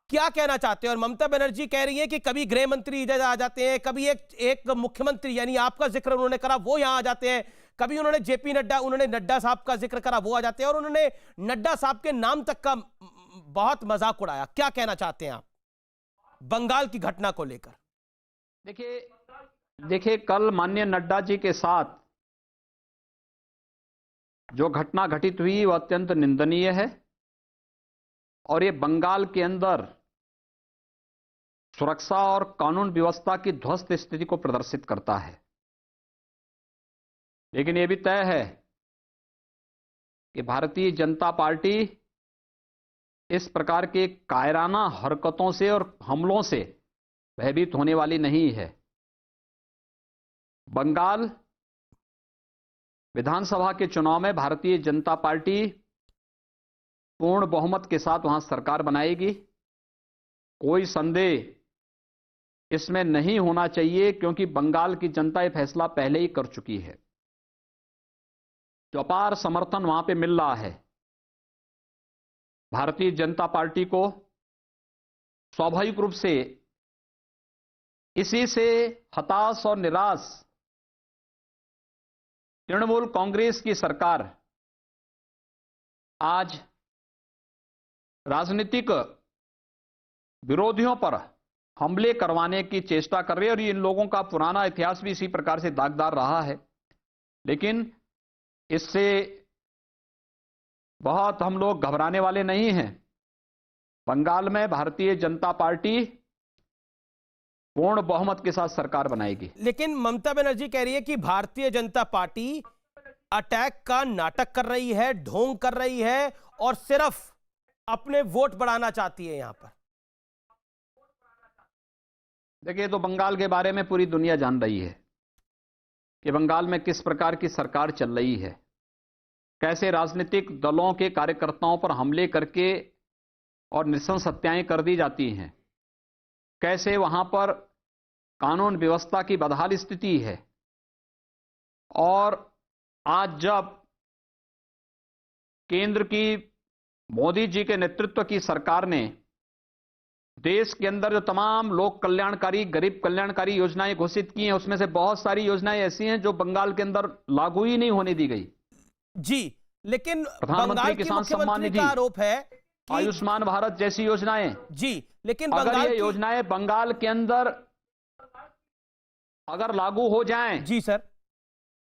क्या कहना चाहते हैं? और ममता बनर्जी कह रही है कि कभी गृह मंत्री इधर आ जाते हैं, कभी एक मुख्यमंत्री, यानी आपका जिक्र उन्होंने करा, वो यहां आ जाते हैं, कभी उन्होंने जेपी नड्डा, उन्होंने नड्डा साहब का जिक्र करा, वो आ जाते हैं, और उन्होंने नड्डा साहब के नाम तक का बहुत मजाक उड़ाया। क्या कहना चाहते हैं आप बंगाल की घटना को लेकर? देखिए, कल माननीय नड्डा जी के साथ जो घटना घटित हुई वह अत्यंत निंदनीय है, और ये बंगाल के अंदर सुरक्षा और कानून व्यवस्था की ध्वस्त स्थिति को प्रदर्शित करता है। लेकिन यह भी तय है कि भारतीय जनता पार्टी इस प्रकार के कायराना हरकतों से और हमलों से भयभीत होने वाली नहीं है। बंगाल विधानसभा के चुनाव में भारतीय जनता पार्टी पूर्ण बहुमत के साथ वहां सरकार बनाएगी, कोई संदेह इसमें नहीं होना चाहिए, क्योंकि बंगाल की जनता यह फैसला पहले ही कर चुकी है। जो अपार समर्थन वहां पे मिल रहा है, भारतीय जनता पार्टी को स्वाभाविक रूप से इसी से हताश और निराश तृणमूल कांग्रेस की सरकार आज राजनीतिक विरोधियों पर हमले करवाने की चेष्टा कर रही है, और इन लोगों का पुराना इतिहास भी इसी प्रकार से दागदार रहा है। लेकिन इससे बहुत हम लोग घबराने वाले नहीं हैं। बंगाल में भारतीय जनता पार्टी पूर्ण बहुमत के साथ सरकार बनाएगी। लेकिन ममता बनर्जी कह रही है कि भारतीय जनता पार्टी अटैक का नाटक कर रही है, ढोंग कर रही है, और सिर्फ अपने वोट बढ़ाना चाहती है यहां पर। देखिए, तो बंगाल के बारे में पूरी दुनिया जान रही है कि बंगाल में किस प्रकार की सरकार चल रही है, कैसे राजनीतिक दलों के कार्यकर्ताओं पर हमले करके और नृशंस हत्याएं कर दी जाती हैं, कैसे वहां पर कानून व्यवस्था की बदहाल स्थिति है। और आज जब केंद्र की मोदी जी के नेतृत्व की सरकार ने देश के अंदर जो तमाम लोक कल्याणकारी, गरीब कल्याणकारी योजनाएं घोषित की हैं, उसमें से बहुत सारी योजनाएं ऐसी हैं जो बंगाल के अंदर लागू ही नहीं होने दी गई। जी, लेकिन प्रधानमंत्री किसान सम्मान निधि, आरोप है कि आयुष्मान भारत जैसी योजनाएं, जी, लेकिन अगर बंगाल ये योजनाएं बंगाल के अंदर अगर लागू हो जाएं, जी सर,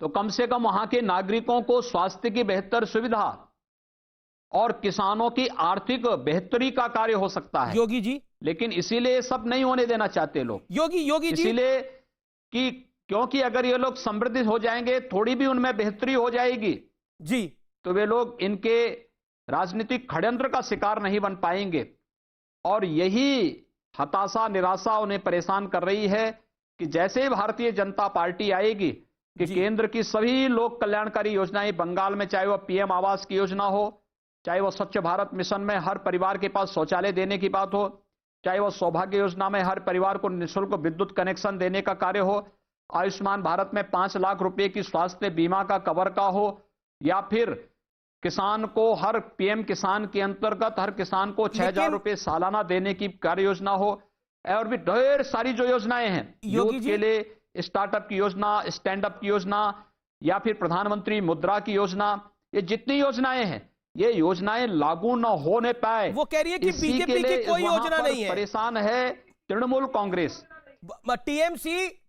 तो कम से कम वहां के नागरिकों को स्वास्थ्य की बेहतर सुविधा और किसानों की आर्थिक बेहतरी का कार्य हो सकता है। योगी जी, लेकिन इसीलिए सब नहीं होने देना चाहते लोग। योगी जी, इसीलिए कि क्योंकि अगर ये लोग समृद्ध हो जाएंगे, थोड़ी भी उनमें बेहतरी हो जाएगी जी, तो वे लोग इनके राजनीतिक षड्यंत्र का शिकार नहीं बन पाएंगे। और यही हताशा, निराशा उन्हें परेशान कर रही है कि जैसे ही भारतीय जनता पार्टी आएगी कि केंद्र की सभी लोक कल्याणकारी योजनाएं बंगाल में, चाहे वह पीएम आवास की योजना हो, चाहे वह स्वच्छ भारत मिशन में हर परिवार के पास शौचालय देने की बात हो, चाहे वह सौभाग्य योजना में हर परिवार को निःशुल्क विद्युत कनेक्शन देने का कार्य हो, आयुष्मान भारत में 5 लाख रुपए की स्वास्थ्य बीमा का कवर का हो, या फिर किसान को हर पीएम किसान के अंतर्गत हर किसान को 6,000 रुपए सालाना देने की कार्य योजना हो, और भी ढेर सारी जो योजनाएं हैं, यूथ के लिए स्टार्टअप की योजना, स्टैंड अप की योजना, या फिर प्रधानमंत्री मुद्रा की योजना, ये जितनी योजनाएं हैं, ये योजनाएं लागू न होने पाए, वो कह रही है कि बीजेपी की कोई योजना नहीं है। परेशान है तृणमूल कांग्रेस।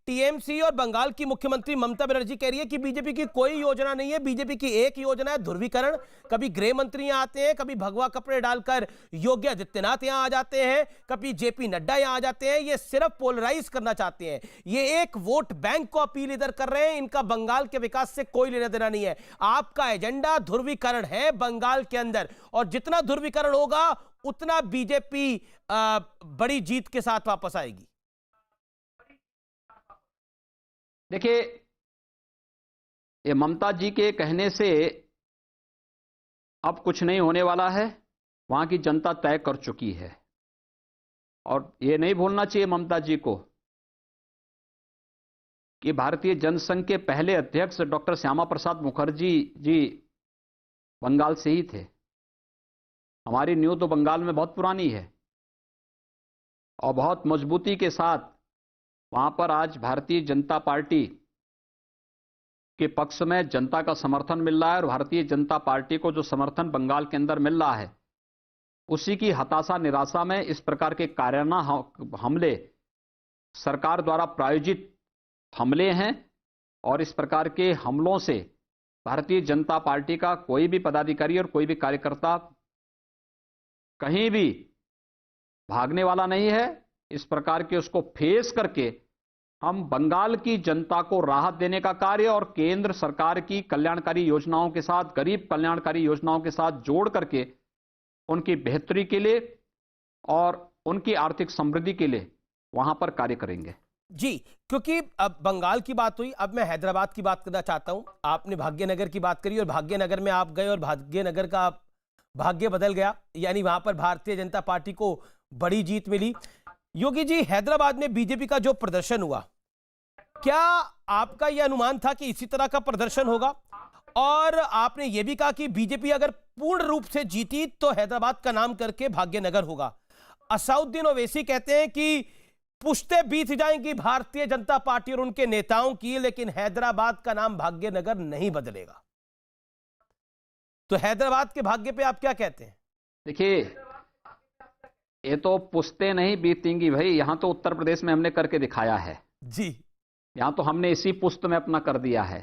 टीएमसी और बंगाल की मुख्यमंत्री ममता बनर्जी कह रही है कि बीजेपी की कोई योजना नहीं है, बीजेपी की एक योजना है, ध्रुवीकरण। कभी गृह मंत्री यहां आते हैं, कभी भगवा कपड़े डालकर योगी आदित्यनाथ यहां आ जाते हैं, कभी जेपी नड्डा यहां आ जाते हैं। ये सिर्फ पोलराइज करना चाहते हैं, ये एक वोट बैंक को अपील इधर कर रहे हैं। इनका बंगाल के विकास से कोई लेना देना नहीं है। आपका एजेंडा ध्रुवीकरण है बंगाल के अंदर, और जितना ध्रुवीकरण होगा उतना बीजेपी बड़ी जीत के साथ वापस आएगी। देखिए, ये ममता जी के कहने से अब कुछ नहीं होने वाला है, वहां की जनता तय कर चुकी है। और ये नहीं भूलना चाहिए ममता जी को कि भारतीय जनसंघ के पहले अध्यक्ष डॉक्टर श्यामा प्रसाद मुखर्जी जी बंगाल से ही थे। हमारी नींव तो बंगाल में बहुत पुरानी है, और बहुत मजबूती के साथ वहां पर आज भारतीय जनता पार्टी के पक्ष में जनता का समर्थन मिल रहा है। और भारतीय जनता पार्टी को जो समर्थन बंगाल के अंदर मिल रहा है, उसी की हताशा निराशा में इस प्रकार के कायराना हमले, सरकार द्वारा प्रायोजित हमले हैं। और इस प्रकार के हमलों से भारतीय जनता पार्टी का कोई भी पदाधिकारी और कोई भी कार्यकर्ता कहीं भी भागने वाला नहीं है। इस प्रकार के उसको फेस करके हम बंगाल की जनता को राहत देने का कार्य और केंद्र सरकार की कल्याणकारी योजनाओं के साथ, गरीब कल्याणकारी योजनाओं के साथ जोड़ करके उनकी बेहतरी के लिए और उनकी आर्थिक समृद्धि के लिए वहां पर कार्य करेंगे। जी, क्योंकि अब बंगाल की बात हुई, अब मैं हैदराबाद की बात करना चाहता हूं। आपने भाग्यनगर की बात करी और भाग्यनगर में आप गए और भाग्यनगर का भाग्य बदल गया, यानी वहां पर भारतीय जनता पार्टी को बड़ी जीत मिली। योगी जी, हैदराबाद में बीजेपी का जो प्रदर्शन हुआ, क्या आपका यह अनुमान था कि इसी तरह का प्रदर्शन होगा? और आपने यह भी कहा कि बीजेपी अगर पूर्ण रूप से जीती तो हैदराबाद का नाम करके भाग्यनगर होगा। असाउद्दीन ओवैसी कहते हैं कि पुश्ते बीत जाएंगी भारतीय जनता पार्टी और उनके नेताओं की, लेकिन हैदराबाद का नाम भाग्यनगर नहीं बदलेगा। तो हैदराबाद के भाग्य पे आप क्या कहते हैं? देखिए, ये तो पुश्ते नहीं बीतेंगी भाई, यहां तो उत्तर प्रदेश में हमने करके दिखाया है जी। यहां तो हमने इसी पुश्त में अपना कर दिया है।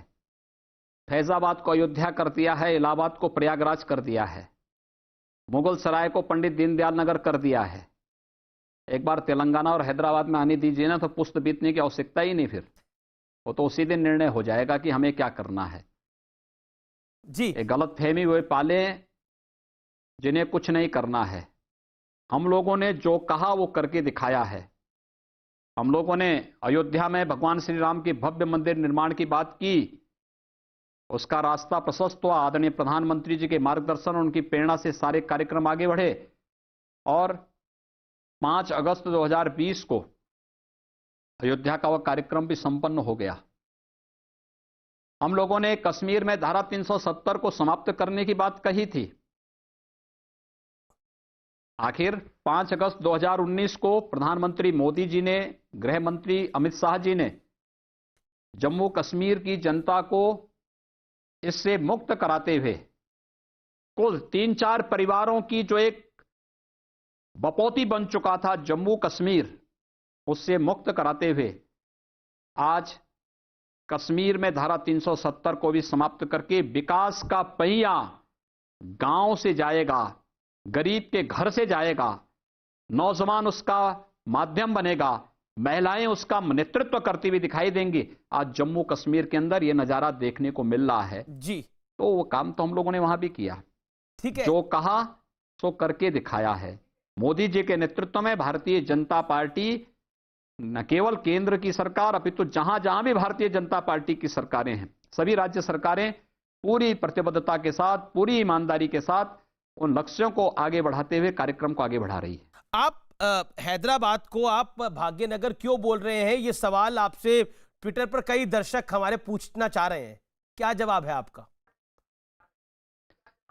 फैजाबाद को अयोध्या कर दिया है, इलाहाबाद को प्रयागराज कर दिया है, मुगल सराय को पंडित दीनदयाल नगर कर दिया है। एक बार तेलंगाना और हैदराबाद में आने दीजिए ना, तो पुश्त बीतने की आवश्यकता ही नहीं, फिर वो तो उसी दिन निर्णय हो जाएगा कि हमें क्या करना है जी। गलत फहमी वे पाले जिन्हें कुछ नहीं करना है। हम लोगों ने जो कहा वो करके दिखाया है। हम लोगों ने अयोध्या में भगवान श्री राम की भव्य मंदिर निर्माण की बात की, उसका रास्ता प्रशस्त हुआ। आदरणीय प्रधानमंत्री जी के मार्गदर्शन और उनकी प्रेरणा से सारे कार्यक्रम आगे बढ़े, और 5 अगस्त 2020 को अयोध्या का वह कार्यक्रम भी संपन्न हो गया। हम लोगों ने कश्मीर में धारा 370 को समाप्त करने की बात कही थी। आखिर 5 अगस्त 2019 को प्रधानमंत्री मोदी जी ने, गृह मंत्री अमित शाह जी ने जम्मू कश्मीर की जनता को इससे मुक्त कराते हुए कुल 3-4 परिवारों की जो एक बपौती बन चुका था जम्मू कश्मीर, उससे मुक्त कराते हुए आज कश्मीर में धारा 370 को भी समाप्त करके विकास का पहिया गांव से जाएगा, गरीब के घर से जाएगा, नौजवान उसका माध्यम बनेगा, महिलाएं उसका नेतृत्व करती हुई दिखाई देंगी। आज जम्मू कश्मीर के अंदर यह नजारा देखने को मिल रहा है जी। तो वो काम तो हम लोगों ने वहां भी किया। ठीक है, जो कहा सो करके दिखाया है। मोदी जी के नेतृत्व में भारतीय जनता पार्टी न केवल केंद्र की सरकार, अपितु जहां जहां भी भारतीय जनता पार्टी की सरकारें हैं, सभी राज्य सरकारें पूरी प्रतिबद्धता के साथ, पूरी ईमानदारी के साथ उन लक्ष्यों को आगे बढ़ाते हुए कार्यक्रम को आगे बढ़ा रही है। आप हैदराबाद को आप भाग्यनगर क्यों बोल रहे हैं? ये सवाल आपसे ट्विटर पर कई दर्शक हमारे पूछना चाह रहे हैं, क्या जवाब है आपका?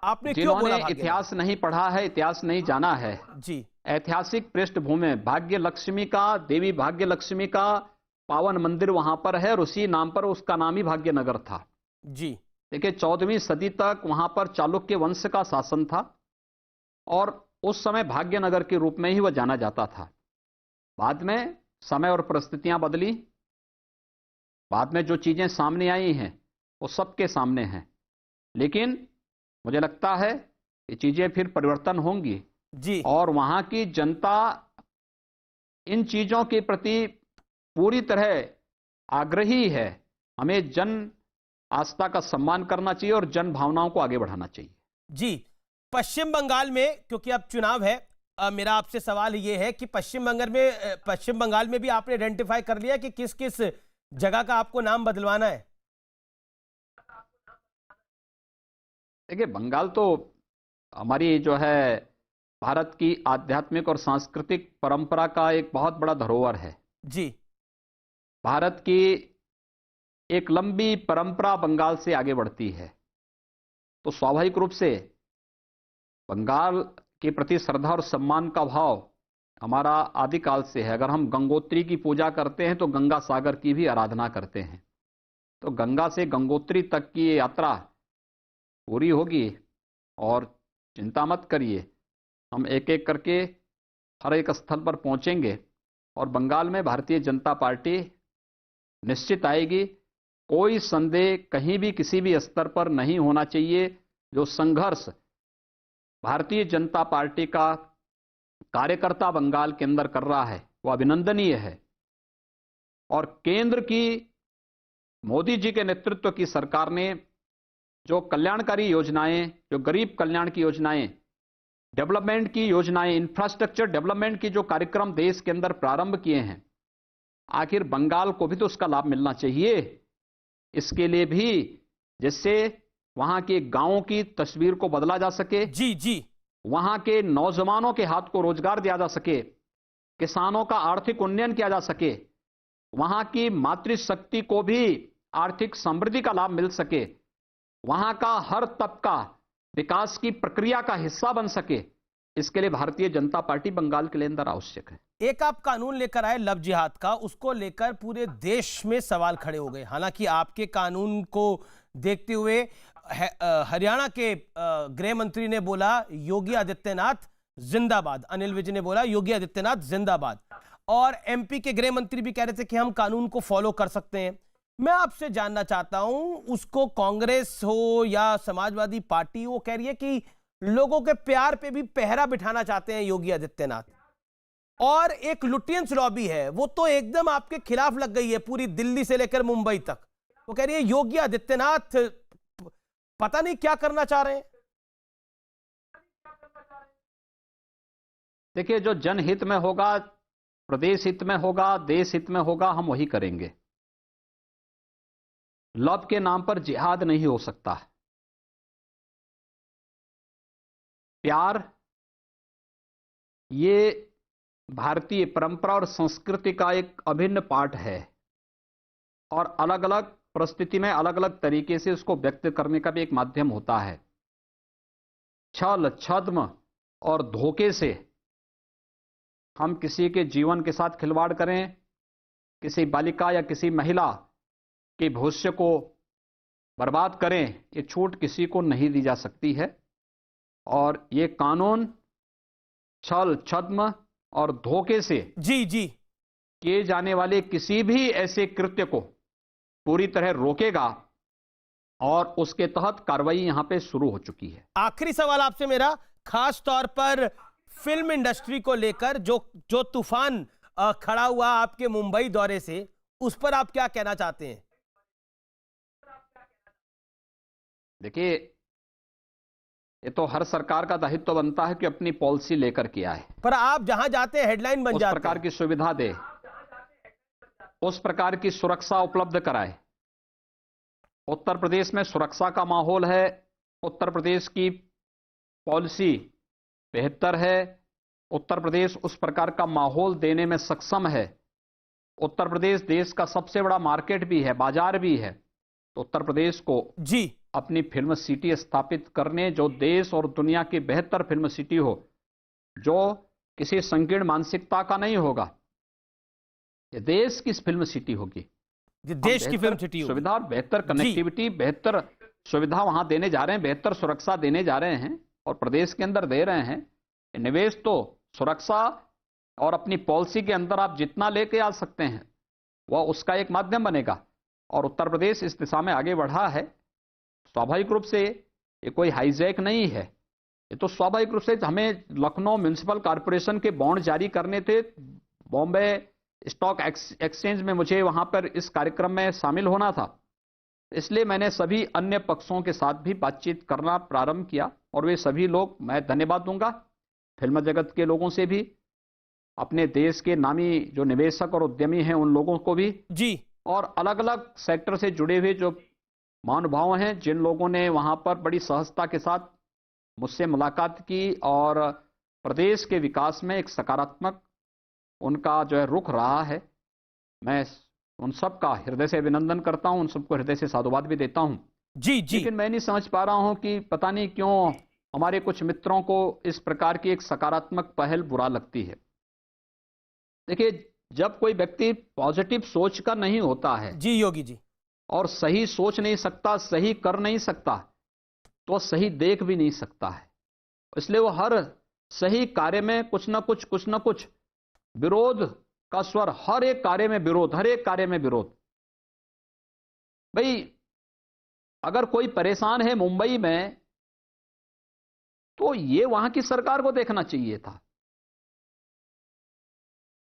आपने क्यों बोला जिन्होंने भाग्यनगर? इतिहास नहीं पढ़ा है, इतिहास नहीं जाना है, जी ऐतिहासिक पृष्ठभूमि भाग्य लक्ष्मी का, देवी भाग्य लक्ष्मी का पावन मंदिर वहां पर है और उसी नाम पर उसका नाम ही भाग्यनगर था। जी देखिए 14वीं सदी तक वहां पर चालुक्य वंश का शासन था और उस समय भाग्यनगर के रूप में ही वह जाना जाता था। बाद में समय और परिस्थितियां बदली, बाद में जो चीजें सामने आई हैं वो सबके सामने हैं, लेकिन मुझे लगता है ये चीजें फिर परिवर्तन होंगी जी और वहां की जनता इन चीजों के प्रति पूरी तरह आग्रही है। हमें जन आस्था का सम्मान करना चाहिए और जन भावनाओं को आगे बढ़ाना चाहिए। जी। पश्चिम बंगाल में क्योंकि अब चुनाव है, मेरा आपसे सवाल ये है कि पश्चिम बंगाल में भी आपने आइडेंटिफाई कर लिया कि किस किस जगह का आपको नाम बदलवाना है? देखिए बंगाल तो हमारी जो है भारत की आध्यात्मिक और सांस्कृतिक परंपरा का एक बहुत बड़ा धरोहर है। जी भारत की एक लंबी परंपरा बंगाल से आगे बढ़ती है, तो स्वाभाविक रूप से बंगाल के प्रति श्रद्धा और सम्मान का भाव हमारा आदिकाल से है। अगर हम गंगोत्री की पूजा करते हैं तो गंगा सागर की भी आराधना करते हैं, तो गंगा से गंगोत्री तक की ये यात्रा पूरी होगी और चिंता मत करिए, हम एक एक करके हर एक स्थल पर पहुंचेंगे और बंगाल में भारतीय जनता पार्टी निश्चित आएगी। कोई संदेह कहीं भी किसी भी स्तर पर नहीं होना चाहिए। जो संघर्ष भारतीय जनता पार्टी का कार्यकर्ता बंगाल के अंदर कर रहा है वो अभिनंदनीय है और केंद्र की मोदी जी के नेतृत्व की सरकार ने जो कल्याणकारी योजनाएं, जो गरीब कल्याण की योजनाएं, डेवलपमेंट की योजनाएं, इंफ्रास्ट्रक्चर डेवलपमेंट की जो कार्यक्रम देश के अंदर प्रारंभ किए हैं, आखिर बंगाल को भी तो उसका लाभ मिलना चाहिए। इसके लिए भी जिससे वहां के गांवों की तस्वीर को बदला जा सके, जी जी वहां के नौजवानों के हाथ को रोजगार दिया जा सके, किसानों का आर्थिक उन्नयन किया जा सके, वहां की मातृशक्ति को भी आर्थिक समृद्धि का लाभ मिल सके, वहां का हर तबका विकास की प्रक्रिया का हिस्सा बन सके, इसके लिए भारतीय जनता पार्टी बंगाल के लिए अंदर आवश्यक है। एक आप कानून लेकर आए लव जिहाद का, उसको लेकर पूरे देश में सवाल खड़े हो गए। हालांकि आपके कानून को देखते हुए हरियाणा के गृह मंत्री ने बोला योगी आदित्यनाथ जिंदाबाद, अनिल विज ने बोला योगी आदित्यनाथ जिंदाबाद, और एमपी के गृह मंत्री भी कह रहे थे कि हम कानून को फॉलो कर सकते हैं। मैं आपसे जानना चाहता हूं, उसको कांग्रेस हो या समाजवादी पार्टी, वो कह रही है कि लोगों के प्यार पे भी पहरा बिठाना चाहते हैं योगी आदित्यनाथ, और एक लुटियंस लॉबी है वो तो एकदम आपके खिलाफ लग गई है, पूरी दिल्ली से लेकर मुंबई तक। वो कह रही है योगी आदित्यनाथ पता नहीं क्या करना चाह रहे हैं। देखिए जो जनहित में होगा, प्रदेश हित में होगा, देश हित में होगा, हम वही करेंगे। लव के नाम पर जिहाद नहीं हो सकता। प्यार ये भारतीय परंपरा और संस्कृति का एक अभिन्न पार्ट है और अलग अलग परिस्थिति में अलग अलग तरीके से उसको व्यक्त करने का भी एक माध्यम होता है। छल, छद्म और धोखे से हम किसी के जीवन के साथ खिलवाड़ करें, किसी बालिका या किसी महिला के भविष्य को बर्बाद करें, ये छूट किसी को नहीं दी जा सकती है। और ये कानून छल, छद्म और धोखे से जी जी किए जाने वाले किसी भी ऐसे कृत्य को पूरी तरह रोकेगा और उसके तहत कार्रवाई यहां पे शुरू हो चुकी है। आखिरी सवाल आपसे मेरा, खास तौर पर फिल्म इंडस्ट्री को लेकर जो तूफान खड़ा हुआ आपके मुंबई दौरे से, उस पर आप क्या कहना चाहते हैं? देखिए ये तो हर सरकार का दायित्व बनता है कि अपनी पॉलिसी लेकर के आए, पर आप जहां जाते हैं हेडलाइन बन उस जाती प्रकार है। की सुविधा दे, उस प्रकार की सुरक्षा उपलब्ध कराए। उत्तर प्रदेश में सुरक्षा का माहौल है, उत्तर प्रदेश की पॉलिसी बेहतर है, उत्तर प्रदेश उस प्रकार का माहौल देने में सक्षम है। उत्तर प्रदेश देश का सबसे बड़ा मार्केट भी है, बाजार भी है, तो उत्तर प्रदेश को जी अपनी फिल्म सिटी स्थापित करने, जो देश और दुनिया की बेहतर फिल्म सिटी हो, जो किसी संकीर्ण मानसिकता का नहीं होगा। ये देश की फिल्म सिटी होगी, देश की फिल्म सिटी होगी। सुविधा, बेहतर कनेक्टिविटी, बेहतर सुविधा वहां देने जा रहे हैं, बेहतर सुरक्षा देने जा रहे हैं और प्रदेश के अंदर दे रहे हैं। निवेश तो सुरक्षा और अपनी पॉलिसी के अंदर आप जितना लेके आ सकते हैं वह उसका एक माध्यम बनेगा और उत्तर प्रदेश इस दिशा में आगे बढ़ा है। स्वाभाविक रूप से ये कोई हाईजैक नहीं है, ये तो स्वाभाविक रूप से हमें लखनऊ म्युनिसिपल कॉरपोरेशन के बॉन्ड जारी करने थे। बॉम्बे स्टॉक एक्सचेंज में मुझे वहां पर इस कार्यक्रम में शामिल होना था, इसलिए मैंने सभी अन्य पक्षों के साथ भी बातचीत करना प्रारंभ किया और वे सभी लोग, मैं धन्यवाद दूंगा फिल्म जगत के लोगों से भी, अपने देश के नामी जो निवेशक और उद्यमी हैं उन लोगों को भी जी, और अलग अलग सेक्टर से जुड़े हुए जो महानुभाव हैं, जिन लोगों ने वहां पर बड़ी सहजता के साथ मुझसे मुलाकात की और प्रदेश के विकास में एक सकारात्मक उनका जो है रुख रहा है। मैं उन सब का हृदय से अभिनंदन करता हूं, उन सबको हृदय से साधुवाद भी देता हूं। जी जी। लेकिन मैं नहीं समझ पा रहा हूं कि पता नहीं क्यों हमारे कुछ मित्रों को इस प्रकार की एक सकारात्मक पहल बुरा लगती है। देखिए, जब कोई व्यक्ति पॉजिटिव सोच का नहीं होता है जी योगी जी, और सही सोच नहीं सकता, सही कर नहीं सकता, तो सही देख भी नहीं सकता है। इसलिए वो हर सही कार्य में कुछ ना कुछ विरोध का स्वर, हर एक कार्य में विरोध, हर एक कार्य में विरोध। भाई, अगर कोई परेशान है मुंबई में तो ये वहां की सरकार को देखना चाहिए था,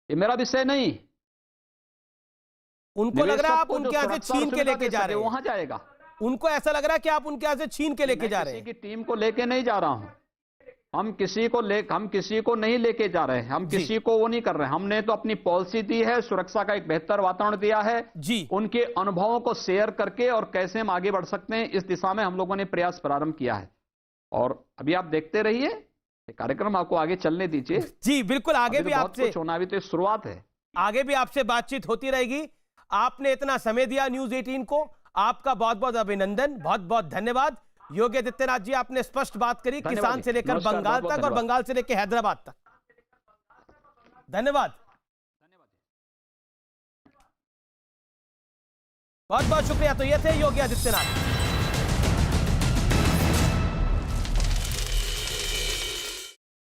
ये मेरा विषय नहीं। उनको लग रहा है आप उनके यहां से छीन के लेके जा रहे हैं, वहां जाएगा। उनको ऐसा लग रहा है कि आप उनके यहां से छीन के लेके जा रहे हैं। किसी की टीम को लेके नहीं जा रहा हूं, हम किसी को नहीं लेके जा रहे हैं, हम किसी को वो नहीं कर रहे हैं। हमने तो अपनी पॉलिसी दी है, सुरक्षा का एक बेहतर वातावरण दिया है जी, उनके अनुभवों को शेयर करके और कैसे हम आगे बढ़ सकते हैं, इस दिशा में हम लोगों ने प्रयास प्रारंभ किया है। और अभी आप देखते रहिए, कार्यक्रम आपको आगे चलने दीजिए। जी बिल्कुल, आगे भी आपसे होना, अभी तो शुरुआत है, आगे भी आपसे बातचीत होती रहेगी। आपने इतना समय दिया न्यूज 18 को, आपका बहुत बहुत अभिनंदन, बहुत बहुत धन्यवाद। योगी आदित्यनाथ जी, आपने स्पष्ट बात करी किसान से लेकर बंगाल तक और बंगाल से लेकर हैदराबाद तक। धन्यवाद, बहुत बहुत शुक्रिया। तो ये थे योगी आदित्यनाथ।